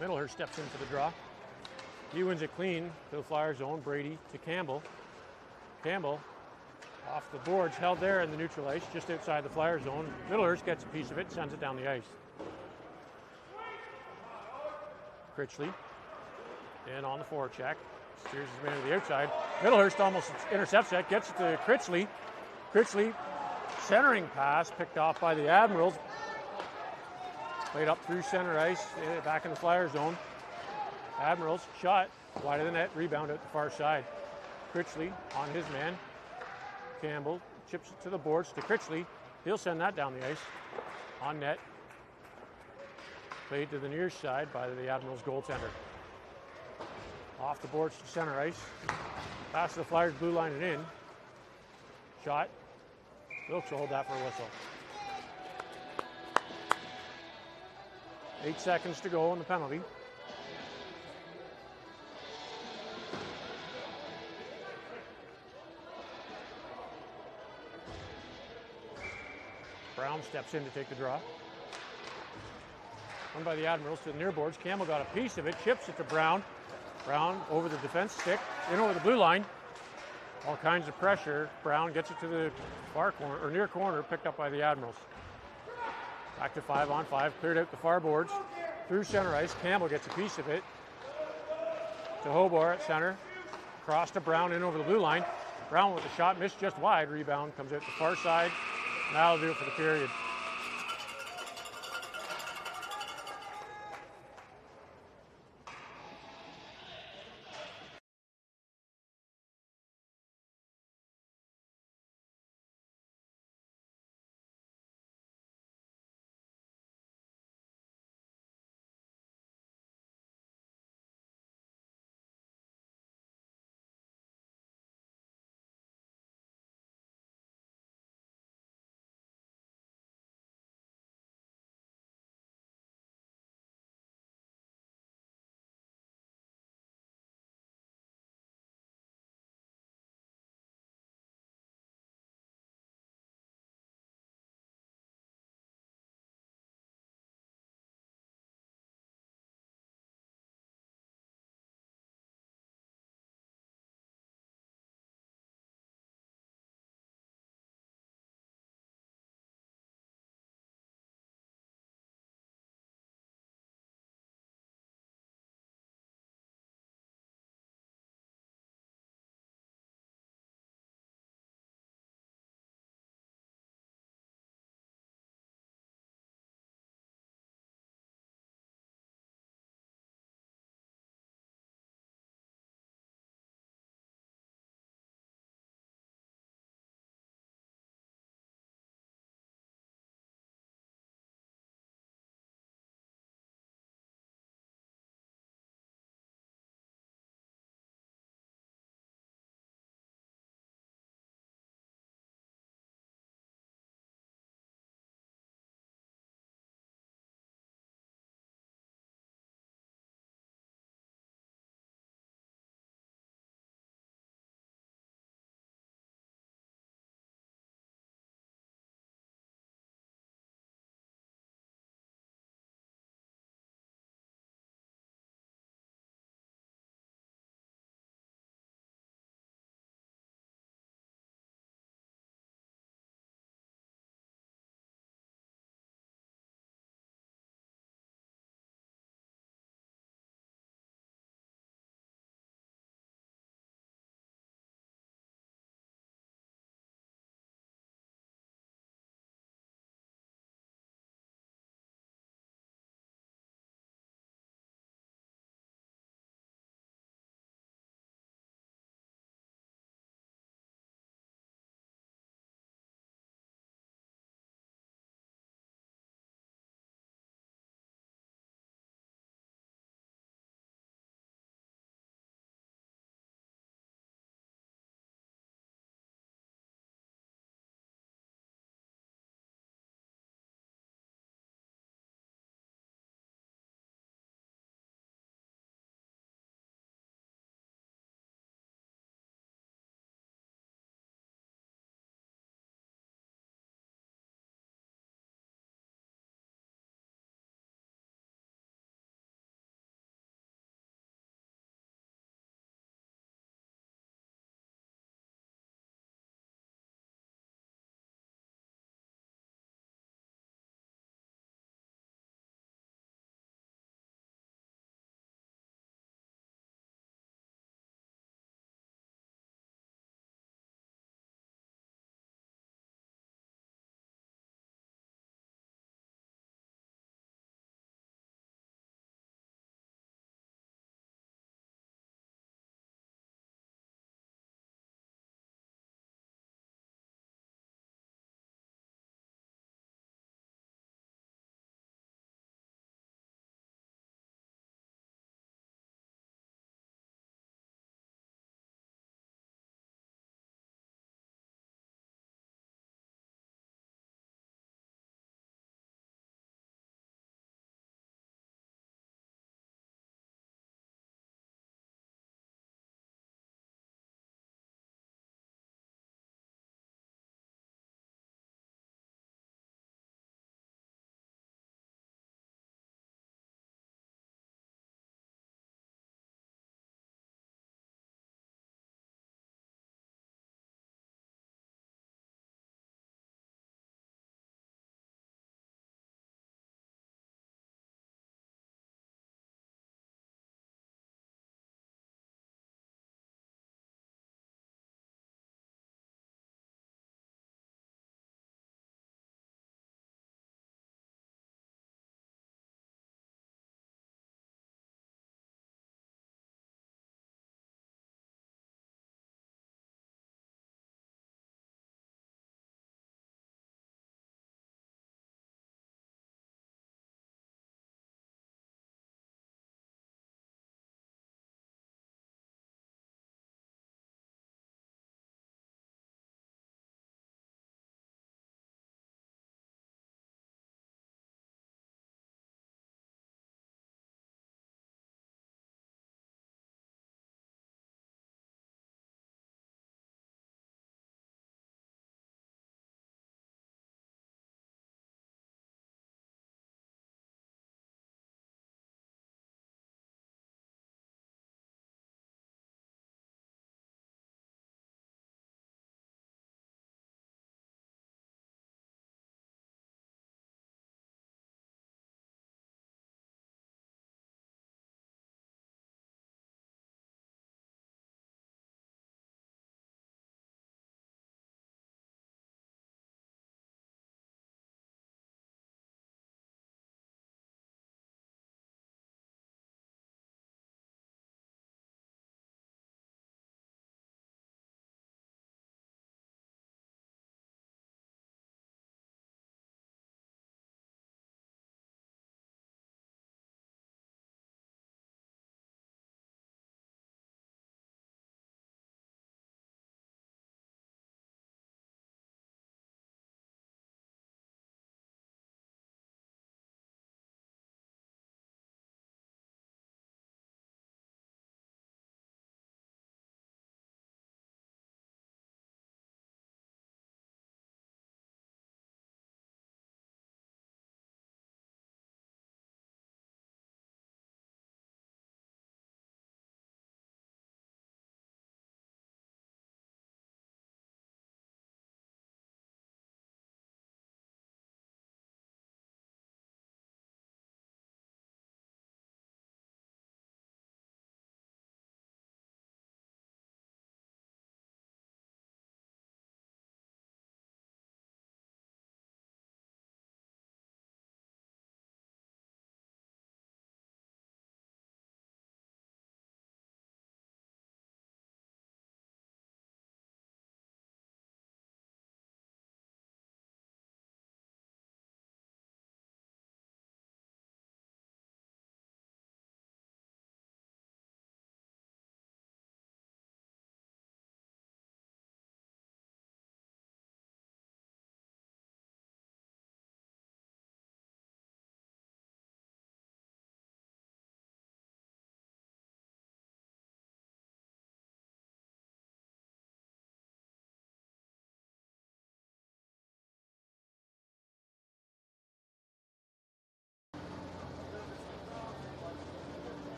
Middlehurst steps in for the draw. He wins it clean to the Flyers zone. Brady to Campbell. Campbell off the boards, held there in the neutral ice, just outside the Flyers zone. Middlehurst gets a piece of it, sends it down the ice. Critchley in on the forecheck. Steers his man to the outside. Middlehurst almost intercepts that, gets it to Critchley. Critchley, centering pass, picked off by the Admirals. Played up through center ice, back in the Flyers zone. Admirals, shot, wide of the net, rebound out the far side. Critchley on his man. Campbell chips it to the boards to Critchley. He'll send that down the ice. On net. Played to the near side by the Admirals goaltender. Off the boards to center ice. Pass to the Flyers blue line and in. Shot. Wilkes will hold that for a whistle. 8 seconds to go on the penalty. Brown steps in to take the draw. Won by the Admirals to the near boards. Campbell got a piece of it, chips it to Brown. Brown over the defense stick, in over the blue line. All kinds of pressure. Brown gets it to the far corner, or near corner, picked up by the Admirals. Back to 5-on-5, cleared out the far boards. Through center ice, Campbell gets a piece of it. To Hobart at center. Cross to Brown, in over the blue line. Brown with the shot, missed just wide. Rebound comes out the far side. That'll do it for the period.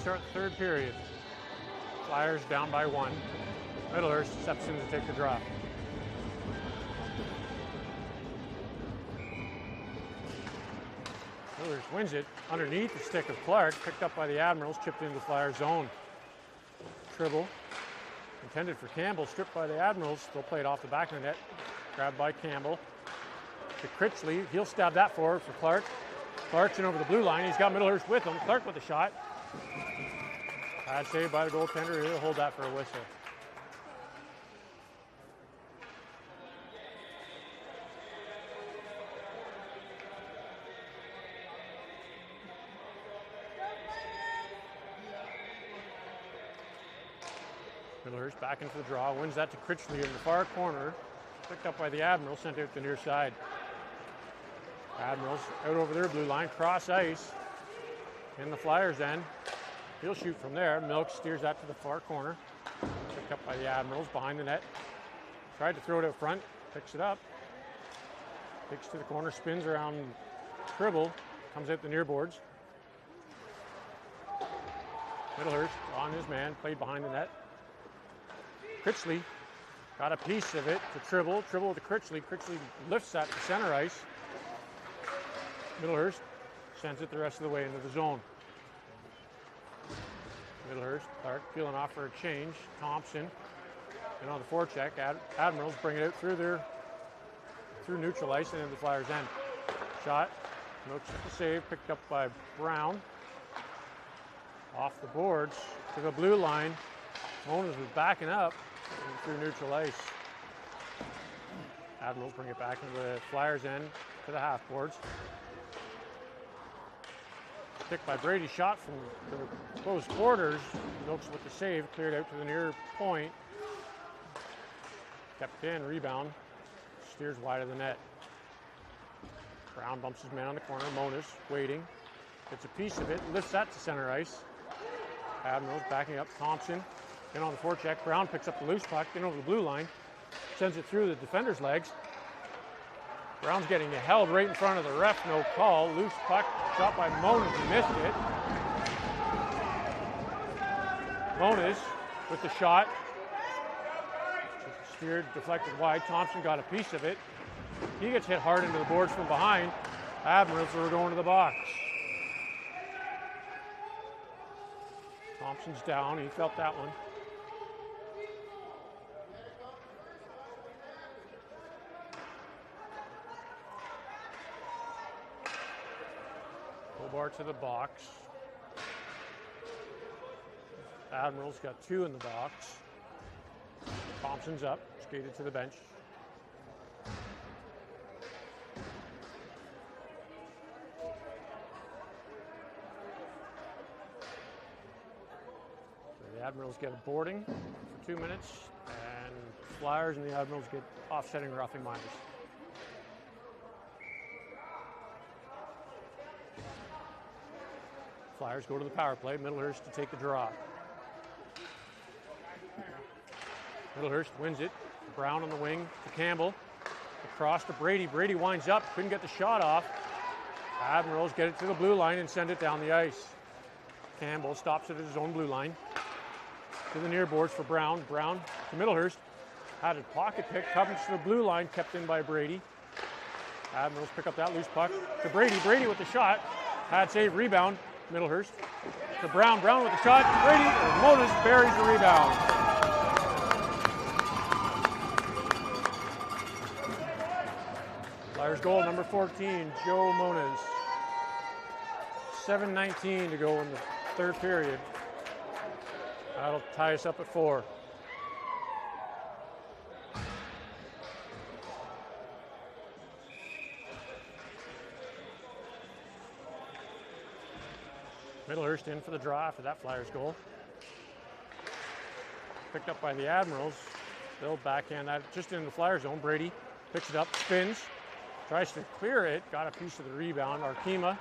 start the third period. Flyers down by 1. Middlehurst steps in to take the draw. Middlehurst wins it underneath the stick of Clark, picked up by the Admirals, chipped into the Flyers zone. Tribble, intended for Campbell, stripped by the Admirals, still played off the back of the net, grabbed by Campbell. To Critchley, he'll stab that forward for Clark. Clark's in over the blue line, he's got Middlehurst with him. Clark with the shot. Bad save by the goaltender, he'll hold that for a whistle. Middlehurst back into the draw, wins that to Critchley in the far corner. Picked up by the Admirals, sent out the near side. Admirals out over their blue line, cross ice in the Flyers end. He'll shoot from there. Milks steers that to the far corner. Picked up by the Admirals behind the net. Tried to throw it out front, picks it up. Kicks to the corner, spins around Tribble, comes out the near boards. Middlehurst on his man, played behind the net. Critchley got a piece of it to Tribble. Tribble to Critchley. Critchley lifts that to center ice. Middlehurst sends it the rest of the way into the zone. Middlehurst, Clark peeling off for a change. Thompson, and on the forecheck, Admirals bring it out through neutral ice and into the Flyers' end. Shot, no save, picked up by Brown. Off the boards to the blue line. Moniz was backing up through neutral ice. Admirals bring it back into the Flyers' end to the half boards. Picked by Brady, shot from the close quarters. Milks with the save, cleared out to the near point. Kept in, rebound, steers wide of the net. Brown bumps his man on the corner. Moniz waiting, gets a piece of it, lifts that to center ice. Admirals backing up. Thompson in on the forecheck. Brown picks up the loose puck in over the blue line, sends it through the defender's legs. Brown's getting held right in front of the ref, no call. Loose puck, shot by Moniz, he missed it. Moniz with the shot. Steered, deflected wide. Thompson got a piece of it. He gets hit hard into the boards from behind. Admirals are going to the box. Thompson's down, he felt that one. Hobart to the box. Admirals got 2 in the box. Thompson's up, skated to the bench. So the Admirals get a boarding for 2 minutes, and Flyers and the Admirals get offsetting roughing minors. Flyers go to the power play. Middlehurst to take the draw. Middlehurst wins it. Brown on the wing to Campbell. Across to Brady. Brady winds up. Couldn't get the shot off. Admirals get it to the blue line and send it down the ice. Campbell stops it at his own blue line. To the near boards for Brown. Brown to Middlehurst. Had a pocket pick. Comes to the blue line. Kept in by Brady. Admirals pick up that loose puck. To Brady. Brady with the shot. Had save. Rebound. Middlehurst to Brown. Brown with the shot. Brady, Moniz buries the rebound. Flyers goal number 14, Joe Moniz. 7:19 to go in the third period. That'll tie us up at 4. Middlehurst in for the draw after that Flyers goal. Picked up by the Admirals. They'll backhand that just in the Flyers zone. Brady picks it up, spins, tries to clear it, got a piece of the rebound. Arkema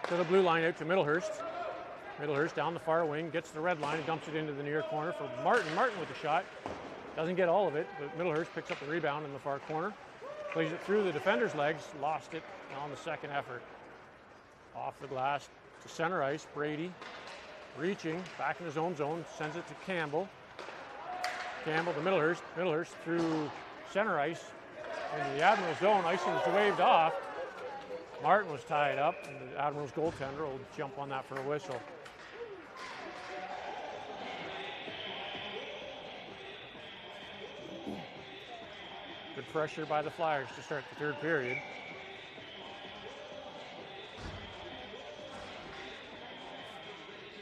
to the blue line out to Middlehurst. Middlehurst down the far wing, gets the red line and dumps it into the near corner for Martin. Martin with the shot. Doesn't get all of it, but Middlehurst picks up the rebound in the far corner. Plays it through the defender's legs, lost it on the second effort. Off the glass to center ice, Brady reaching, back in his own zone, sends it to Campbell. Campbell to Middlehurst. Middlehurst through center ice into the Admirals zone. Icing was waved off. Martin was tied up, and the Admirals goaltender will jump on that for a whistle. Good pressure by the Flyers to start the third period.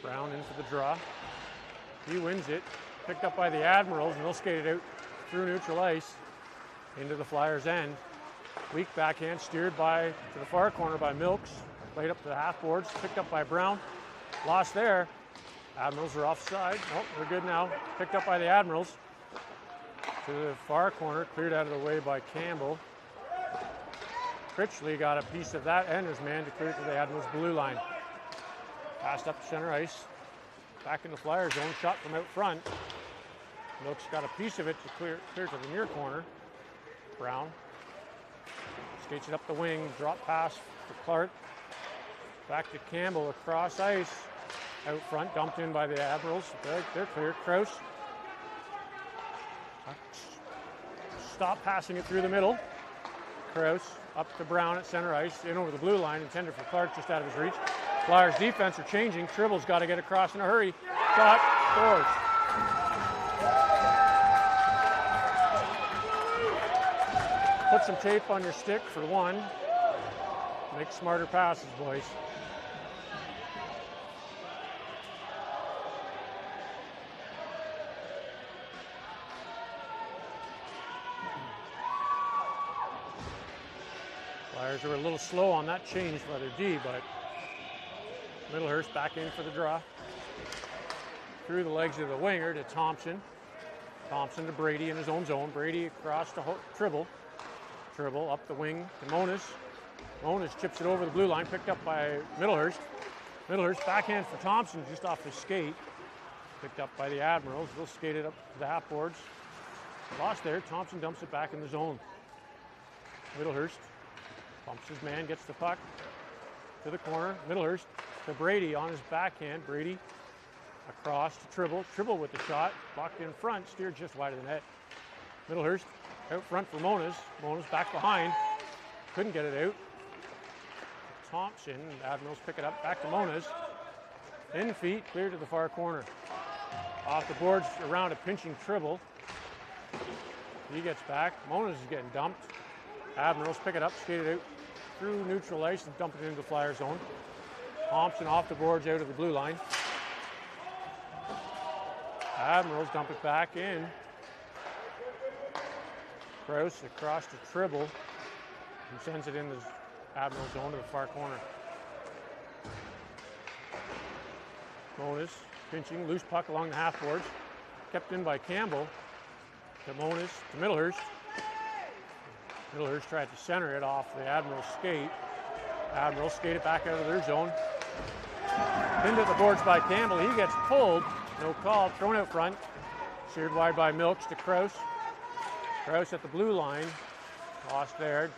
Brown in for the draw. He wins it. Picked up by the Admirals, and they'll skate it out through neutral ice into the Flyers' end. Weak backhand steered to the far corner by Milks. Played up to the half boards. Picked up by Brown. Lost there. Admirals are offside. Nope, they're good now. Picked up by the Admirals. To the far corner, cleared out of the way by Campbell. Critchley got a piece of that and his man to clear it to the Admirals blue line. Passed up to center ice. Back in the Flyers zone, shot from out front. Milks got a piece of it to clear to the near corner. Brown skates it up the wing, drop pass to Clark. Back to Campbell across ice. Out front, dumped in by the Admirals. They're clear. Kraus. Stop passing it through the middle. Kraus up to Brown at center ice, in over the blue line, intended for Clark, just out of his reach. Flyers defense are changing. Tribble's got to get across in a hurry. Shot, scores. Put some tape on your stick for one. Make smarter passes, boys. Flyers were a little slow on that change by their D, but Middlehurst back in for the draw. Through the legs of the winger to Thompson. Thompson to Brady in his own zone. Brady across to Tribble. Tribble up the wing to Monas. Monas chips it over the blue line, picked up by Middlehurst. Middlehurst backhand for Thompson, just off his skate. Picked up by the Admirals. They'll skate it up to the half boards. Lost there. Thompson dumps it back in the zone. Middlehurst bumps his man, gets the puck to the corner. Middlehurst to Brady on his backhand. Brady across to Tribble. Tribble with the shot. Blocked in front, steered just wide of the net. Middlehurst out front for Monas. Monas back behind. Couldn't get it out. Thompson, Admirals pick it up. Back to Monas. In feet, clear to the far corner. Off the boards around a pinching Tribble. He gets back. Monas is getting dumped. Admirals pick it up, skate it out through neutral ice and dump it into the Flyer zone. Thompson off the boards out of the blue line. Admirals dump it back in. Kraus across to Tribble and sends it in the Admiral zone to the far corner. Monas pinching, loose puck along the half boards. Kept in by Campbell. To Monas, to Middlehurst. Middlehurst tried to center it off the Admiral's skate. Admirals skate it back out of their zone. Pinned at the boards by Campbell. He gets pulled. No call. Thrown out front. Sheared wide by Milks to Kraus. Kraus at the blue line. Lost there.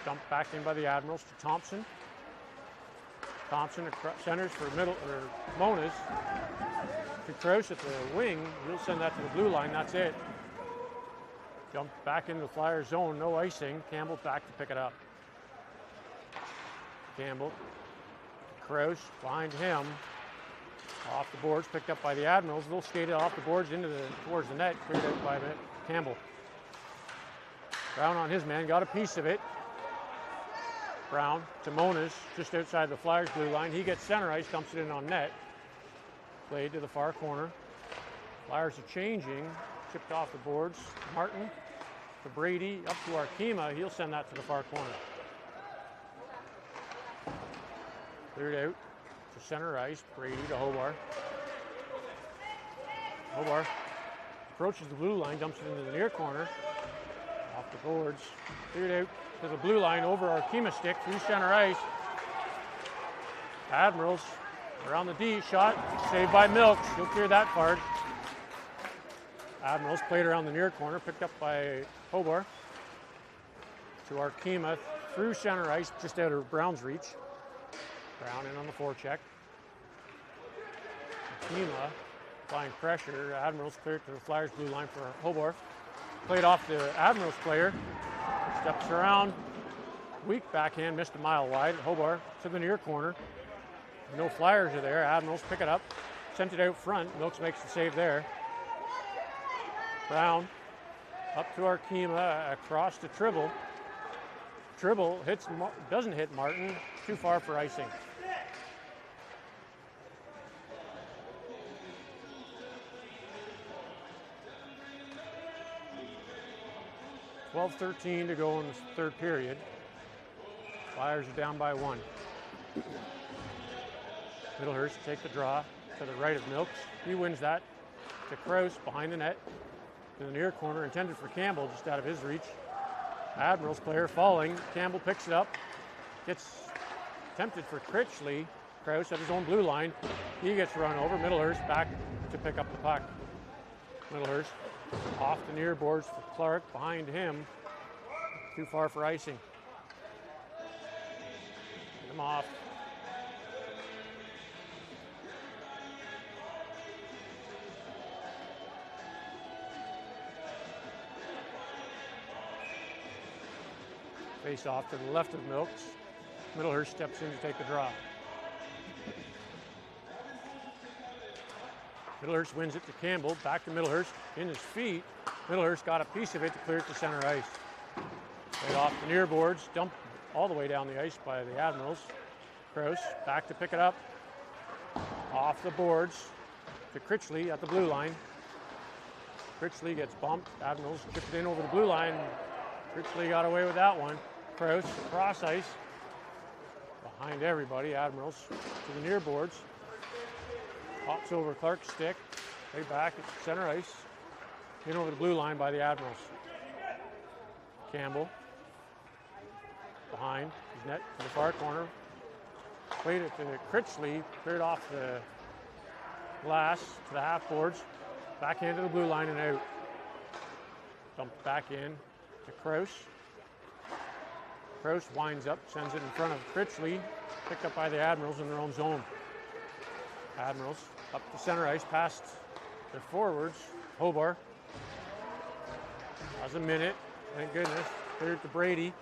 Dumped back in by the Admirals to Thompson. Thompson centers for Monas. To Kraus at the wing. He'll send that to the blue line. That's it. Jumped back into the Flyer zone. No icing. Campbell back to pick it up. Campbell. Kraus behind him. Off the boards, picked up by the Admirals. They'll skate it off the boards towards the net, cleared out by Campbell. Brown on his man, got a piece of it. Brown to Monas, just outside the Flyers blue line. He gets center ice, dumps it in on net. Played to the far corner. Flyers are changing. Chipped off the boards. Martin to Brady, up to Arkema. He'll send that to the far corner. Cleared out to center ice. Brady to Hobart. Hobart approaches the blue line, dumps it into the near corner. Off the boards. Cleared out to the blue line over Arkema stick through center ice. Admirals around the D. Shot saved by Milks. He'll clear that card. Admirals played around the near corner, picked up by Hobart. To Arkema through center ice, just out of Brown's reach. Brown in on the forecheck. Kima applying pressure. Admirals clear it to the Flyers blue line for Hobart. Played off the Admirals player. Steps around. Weak backhand, missed a mile wide. Hobart to the near corner. No Flyers are there. Admirals pick it up. Sent it out front. Milks makes the save there. Brown up to Arkema, across to Tribble. Tribble doesn't hit Martin. Too far for icing. 12:13 to go in the third period. Flyers are down by 1. Middlehurst take the draw to the right of Milks. He wins that to Krause behind the net. To the near corner, intended for Campbell, just out of his reach. Admirals player falling. Campbell picks it up. Gets tempted for Critchley. Krause at his own blue line. He gets run over. Middlehurst back to pick up the puck. Middlehurst off the near boards for Clark. Behind him. Too far for icing. Get him off. Face off to the left of Milks. Middlehurst steps in to take the draw. Middlehurst wins it to Campbell. Back to Middlehurst. In his feet. Middlehurst got a piece of it to clear it to center ice. Right off the near boards. Dumped all the way down the ice by the Admirals. Krause back to pick it up. Off the boards to Critchley at the blue line. Critchley gets bumped. Admirals chipped it in over the blue line. Critchley got away with that one. Krause across ice. Behind everybody. Admirals to the near boards. Pops over Clark's stick. Right back at center ice. In over the blue line by the Admirals. Campbell. Behind his net to the far corner. Played it to Critchley. Cleared off the glass to the half boards. Backhand to the blue line and out. Dumped back in to Krause. Krause winds up, sends it in front of Critchley. Picked up by the Admirals in their own zone. Admirals up to center ice, past the forwards. Hobart has a minute. Thank goodness. Cleared to Brady.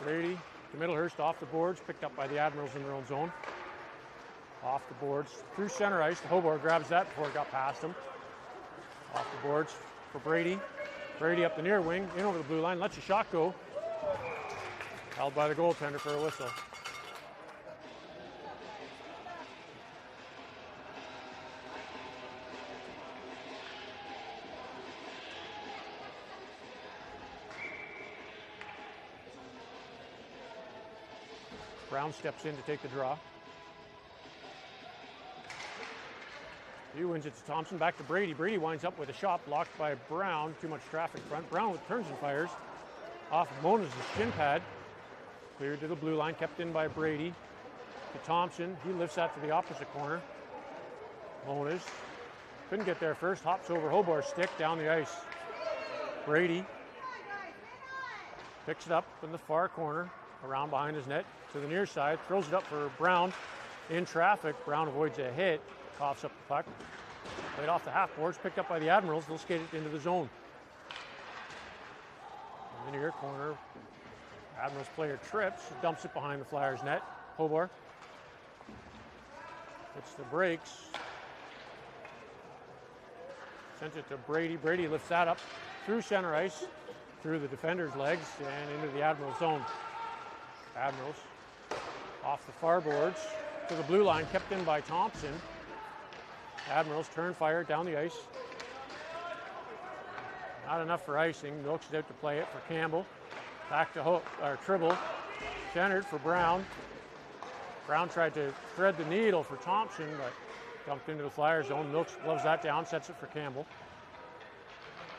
Brady to Middlehurst off the boards, picked up by the Admirals in their own zone. Off the boards through center ice. Hobart grabs that before it got past him. Off the boards for Brady. Brady up the near wing, in over the blue line, lets a shot go. Held by the goaltender for a whistle. Brown steps in to take the draw. He wins it to Thompson, back to Brady. Brady winds up with a shot blocked by Brown. Too much traffic front. Brown with turns and fires. Off of Mona's shin pad. Cleared to the blue line, kept in by Brady. To Thompson, he lifts that to the opposite corner. Mona's couldn't get there first, hops over Hobart's stick down the ice. Brady picks it up in the far corner, around behind his net to the near side, throws it up for Brown. In traffic, Brown avoids a hit. Coughs up the puck. Played off the half boards, picked up by the Admirals. They'll skate it into the zone. In the near corner, Admirals player trips, dumps it behind the Flyers net. Hobart. It's the brakes. Sends it to Brady. Brady lifts that up through center ice, through the defender's legs, and into the Admirals zone. Admirals off the far boards to the blue line, kept in by Thompson. Admirals turn fire down the ice. Not enough for icing. Milks it out to play it for Campbell. Back to Tribble. Centered for Brown. Brown tried to thread the needle for Thompson, but dumped into the Flyers zone. Milks gloves that down, sets it for Campbell.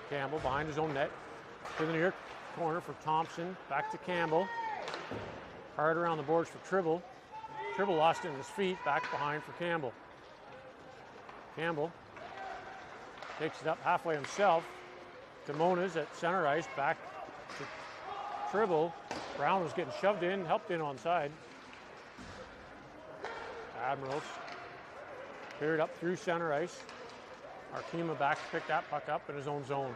Campbell behind his own net. To the near corner for Thompson. Back to Campbell. Hard around the boards for Tribble. Tribble lost it in his feet. Back behind for Campbell. Campbell takes it up halfway himself to Mona's at center ice, back to Tribble. Brown was getting shoved in, helped in onside. Admirals Cleared up through center ice. Arkema back to pick that puck up in his own zone.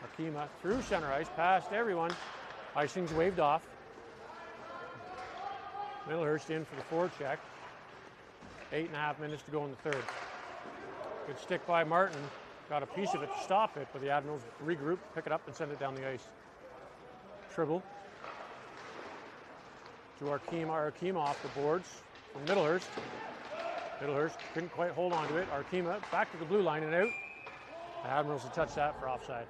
Arkema through center ice, past everyone. Icing's waved off. Middlehurst in for the forecheck. 8.5 minutes to go in the third. Good stick by Martin. Got a piece of it to stop it, but the Admirals regroup, pick it up, and send it down the ice. Tribble to Arkema. Arkema off the boards from Middlehurst. Middlehurst couldn't quite hold on to it. Arkema back to the blue line and out. The Admirals will touch that for offside.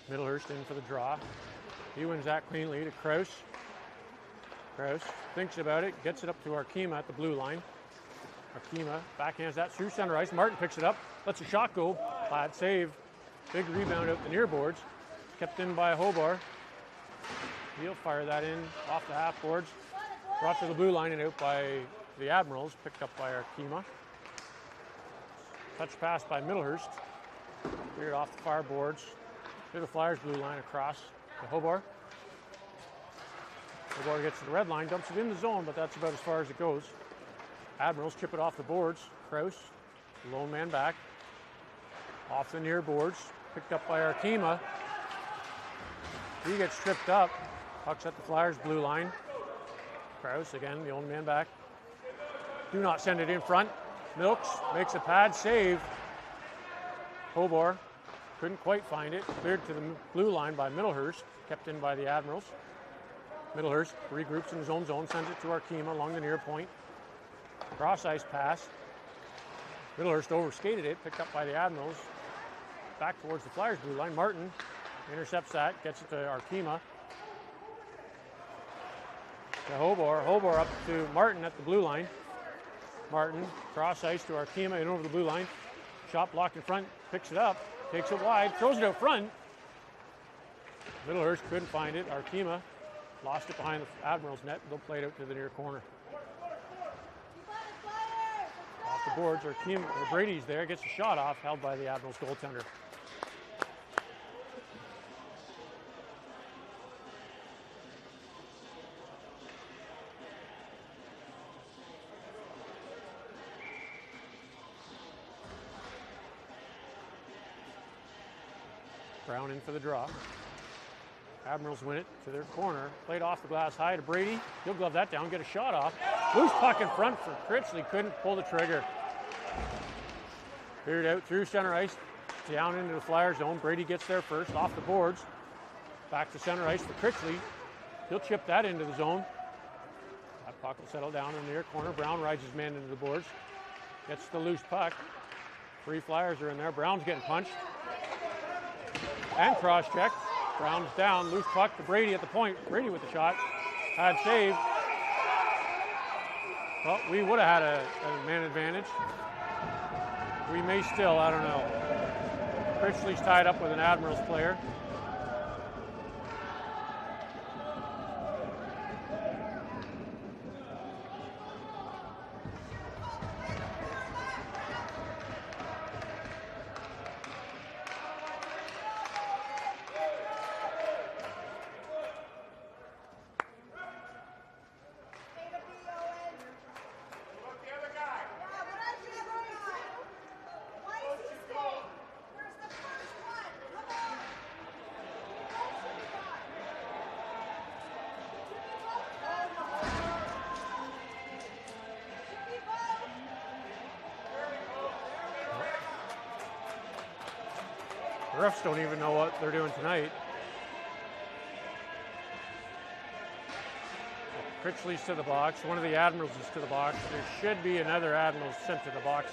Middlehurst in for the draw. He wins that cleanly to Kraus. Kraus thinks about it, gets it up to Arkema at the blue line. Arkema backhands that through center ice. Martin picks it up, lets a shot go. Plaid save. Big rebound out the near boards. Kept in by Hobart. He'll fire that in off the half boards. Brought to the blue line and out by the Admirals. Picked up by Arkema. Touch pass by Middlehurst. Cleared off the far boards. To the Flyers blue line across to Hobart. Hobart gets to the red line, dumps it in the zone, but that's about as far as it goes. Admirals chip it off the boards. Kraus, lone man back. Off the near boards, picked up by Arkema. He gets tripped up. Puck's at the Flyers blue line. Kraus, again, the only man back. Do not send it in front. Milks makes a pad save. Hobart couldn't quite find it. Cleared to the blue line by Middlehurst. Kept in by the Admirals. Middlehurst regroups in his own zone, sends it to Arkema along the near point. Cross ice pass. Middlehurst overskated it, picked up by the Admirals. Back towards the Flyers blue line. Martin intercepts that, gets it to Arkema. To Hobart. Hobart up to Martin at the blue line. Martin cross ice to Arkema in over the blue line. Shot blocked in front, picks it up, takes it wide, throws it out front. Middlehurst couldn't find it. Arkema lost it behind the Admirals net. They'll play it out to the near corner. Off the boards, Arkema, Brady's there, gets a shot off, held by the Admirals goaltender. Brown in for the draw. Admirals win it to their corner. Played off the glass high to Brady. He'll glove that down, get a shot off. Loose puck in front for Critchley. Couldn't pull the trigger. Cleared out through center ice. Down into the Flyer zone. Brady gets there first. Off the boards. Back to center ice for Critchley. He'll chip that into the zone. That puck will settle down in the near corner. Brown rides his man into the boards. Gets the loose puck. 3 Flyers are in there. Brown's getting punched. And cross-checked. Brown's down. Loose puck to Brady at the point. Brady with the shot. Had save. Well, we would have had a man advantage. We may still, I don't know. Critchley's tied up with an Admirals player. The refs don't even know what they're doing tonight. Critchley's to the box. One of the Admirals is to the box. There should be another Admiral sent to the box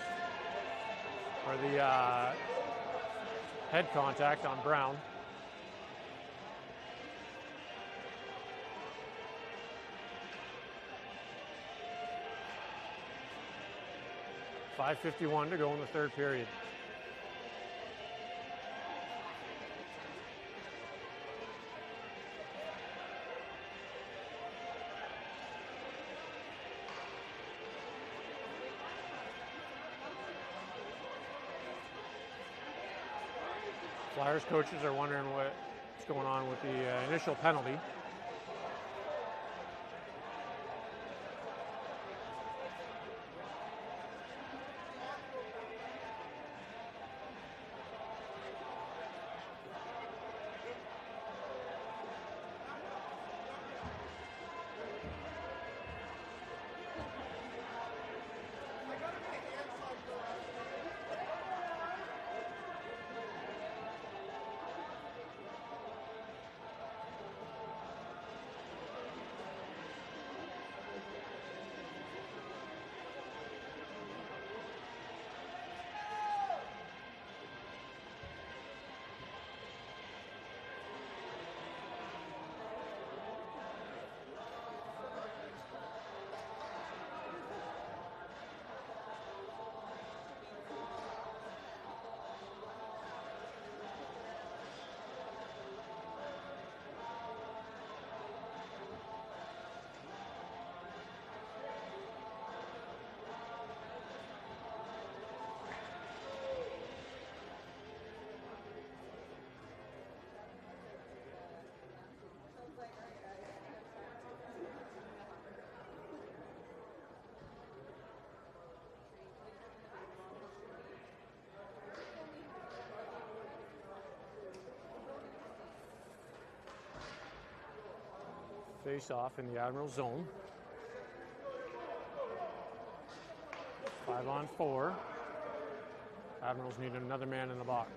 for the head contact on Brown. .5:51 to go in the third period. Flyers coaches are wondering what's going on with the initial penalty. Face off in the Admirals zone. 5-on-4. Admirals need another man in the box.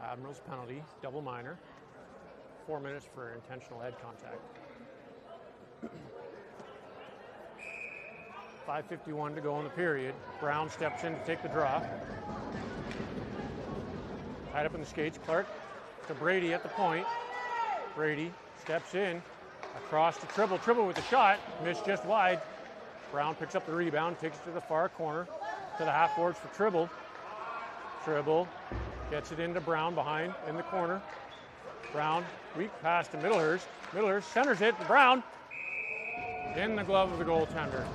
Admirals penalty, double minor. 4 minutes for intentional head contact. 5:51 to go in the period. Brown steps in to take the draw. Tied up in the skates. Clark to Brady at the point. Brady steps in. Across to Tribble. Tribble with the shot. Missed just wide. Brown picks up the rebound. Takes it to the far corner. To the half boards for Tribble. Tribble gets it into Brown behind in the corner. Brown, weak pass to Middlehurst. Middlehurst centers it to Brown. In the glove of the goaltender.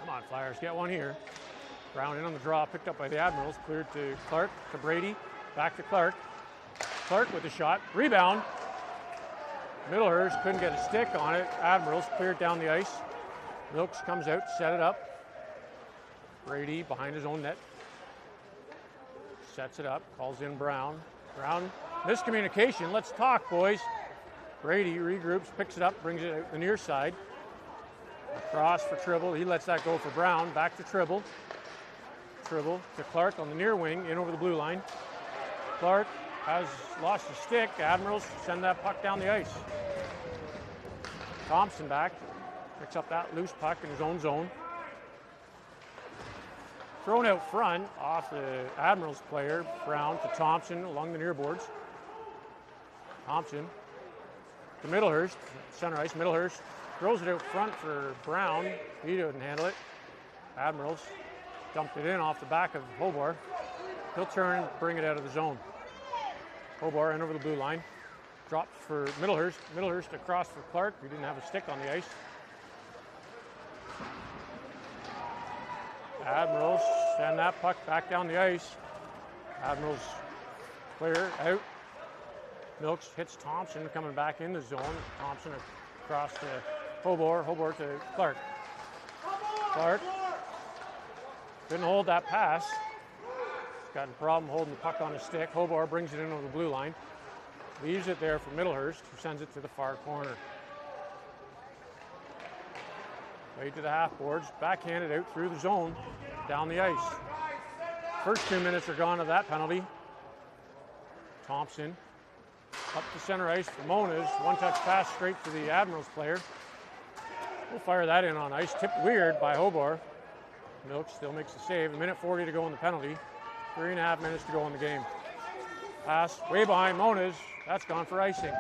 Come on, Flyers, get one here. Brown in on the draw, picked up by the Admirals. Cleared to Clark, to Brady, back to Clark. Clark with the shot, rebound. Middlehurst couldn't get a stick on it. Admirals cleared down the ice. Wilkes comes out, set it up. Brady behind his own net. Sets it up, calls in Brown. Brown, miscommunication. Let's talk, boys. Brady regroups, picks it up, brings it out the near side. Across for Tribble. He lets that go for Brown. Back to Tribble. Tribble to Clark on the near wing, in over the blue line. Clark has lost his stick. Admirals send that puck down the ice. Thompson back, picks up that loose puck in his own zone. Thrown out front off the Admirals player. Brown to Thompson along the near boards. Thompson to Middlehurst, center ice. Middlehurst throws it out front for Brown. He didn't handle it. Admirals dumped it in off the back of Hobart. He'll turn and bring it out of the zone. Hobart in over the blue line. Drops for Middlehurst. Middlehurst across for Clark, who didn't have a stick on the ice. Admirals send that puck back down the ice. Admirals clear out. Milks hits Thompson coming back in the zone. Thompson across to Hobart. Hobart to Clark. Clark couldn't hold that pass. Got a problem holding the puck on his stick. Hobart brings it in over the blue line. Leaves it there for Middlehurst, who sends it to the far corner. Right to the half boards. Backhanded out through the zone. Down the ice. First 2 minutes are gone of that penalty. Thompson Up to center ice for Moniz. One-touch pass straight to the Admirals player. We'll fire that in on ice. Tipped weird by Hobart. Milks still makes the save. 1:40 to go in the penalty. 3.5 minutes to go in the game. Pass way behind Moniz. That's gone for icing.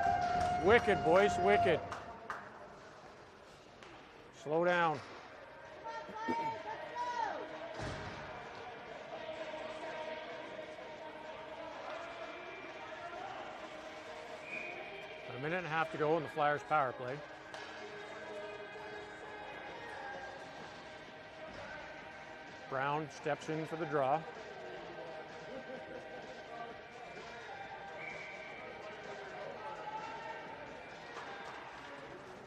Wicked, boys, wicked. Slow down. A 1.5 to go in the Flyers power play. Brown steps in for the draw.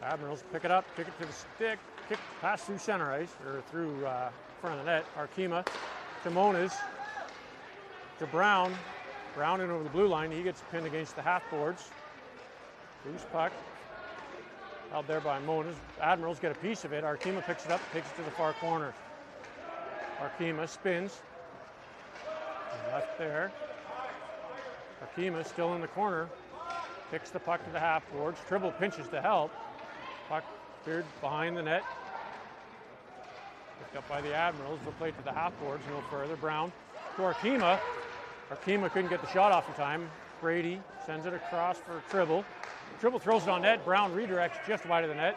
Admirals pick it up, kick it to the stick, kick pass through center ice, or through front of the net. Arkema to Moniz, to Brown. Brown in over the blue line. He gets pinned against the half boards. Loose puck. Held there by Moniz. Admirals get a piece of it. Arkema picks it up, takes it to the far corner. Arkema spins. Left there. Arkema still in the corner. Kicks the puck to the half boards. Tribble pinches to help. Puck cleared behind the net. Picked up by the Admirals. They'll play to the half boards no further. Brown to Arkema. Arkema couldn't get the shot off in time. Brady sends it across for Tribble. Tribble throws it on net. Brown redirects just wide of the net.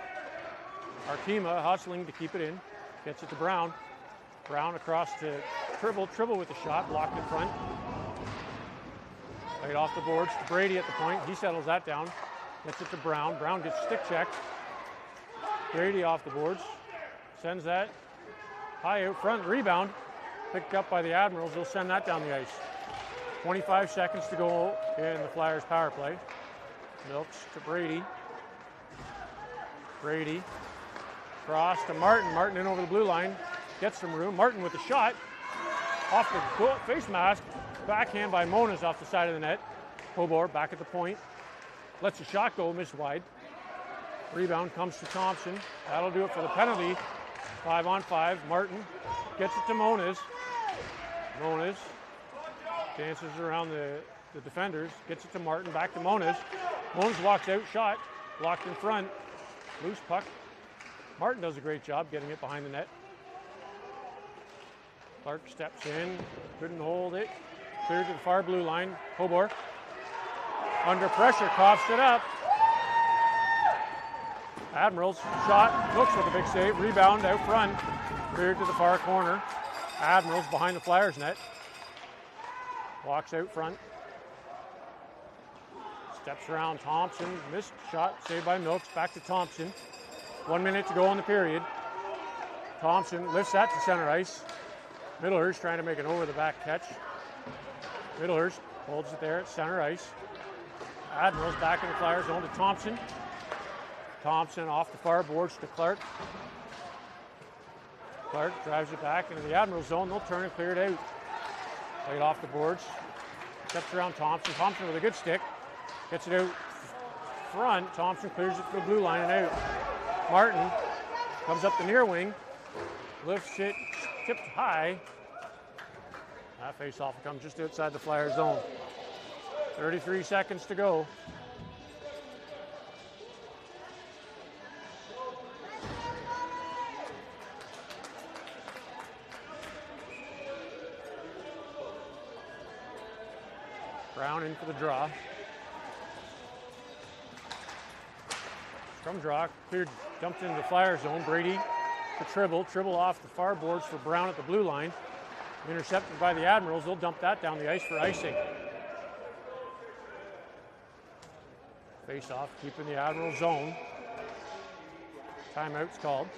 Arkema hustling to keep it in. Gets it to Brown. Brown across to Tribble. Tribble with the shot. Blocked in front. Played off the boards to Brady at the point. He settles that down. Gets it to Brown. Brown gets stick checked. Brady off the boards. Sends that high out front. Rebound. Picked up by the Admirals. They'll send that down the ice. 25 seconds to go in the Flyers power play. Milks to Brady. Brady. Cross to Martin. Martin in over the blue line. Gets some room. Martin with the shot. Off the face mask. Backhand by Moniz off the side of the net. Hobart back at the point. Lets the shot go. Missed wide. Rebound comes to Thompson. That'll do it for the penalty. 5-on-5. Martin gets it to Moniz. Moniz dances around the defenders. Gets it to Martin. Back to Moniz. Moniz walks out. Shot. Blocked in front. Loose puck. Martin does a great job getting it behind the net. Clark steps in. Couldn't hold it. Cleared to the far blue line. Hobart. Under pressure. Coughs it up. Admirals shot. Looks with a big save. Rebound out front. Cleared to the far corner. Admirals behind the Flyers net. Walks out front. Steps around Thompson. Missed shot. Saved by Milks. Back to Thompson. 1 minute to go in the period. Thompson lifts that to center ice. Middlehurst trying to make an over-the-back catch. Middlehurst holds it there at center ice. Admirals back in the Flyers zone to Thompson. Thompson off the far boards to Clark. Clark drives it back into the Admiral zone. They'll turn and clear it out. Played off the boards. Steps around Thompson. Thompson with a good stick. Gets it out front. Thompson clears it to the blue line and out. Martin comes up the near wing. Lifts it. Tipped high. That face-off comes just outside the Flyers zone. 33 seconds to go. Brown in for the draw. From draw, cleared, dumped into the Flyer zone. Brady to Tribble. Tribble off the far boards for Brown at the blue line. Intercepted by the Admirals. They'll dump that down the ice for icing. Face off, keeping the Admiral zone. Timeout's called.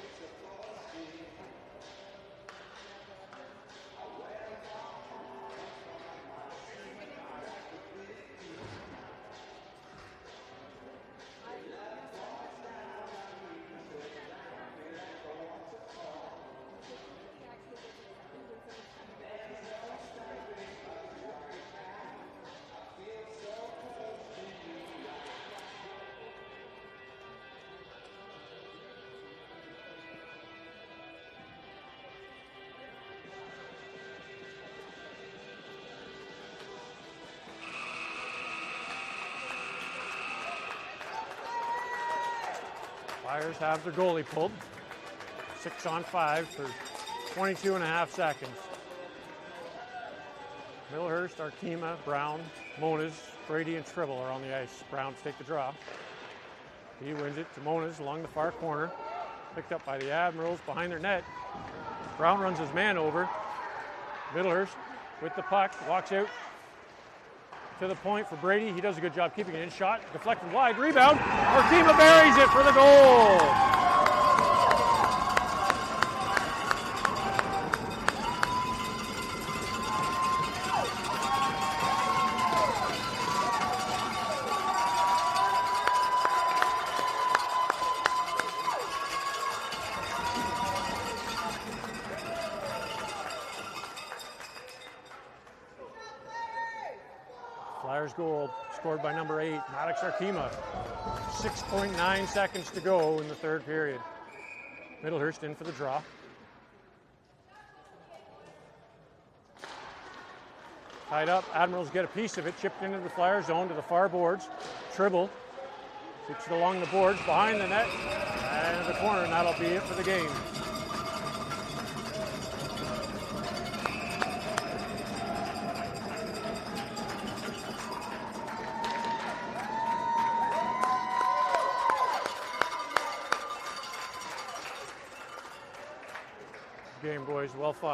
Flyers have their goalie pulled. 6-on-5 for 22 and a half seconds. Millhurst, Arkema, Brown, Monas, Brady, and Tribble are on the ice. Browns take the draw. He wins it to Monas along the far corner. Picked up by the Admirals behind their net. Brown runs his man over. Millhurst with the puck, walks out to the point for Brady. He does a good job keeping it in. Shot, deflected wide, rebound. Arkema buries it for the goal. Flyers goal scored by number 8, Maddox Arkema. 6.9 seconds to go in the third period. Middlehurst in for the draw. Tied up, Admirals get a piece of it, chipped into the Flyer zone to the far boards. Tribble keeps it along the boards, behind the net, and the corner, and that'll be it for the game. Game, boys, well fought.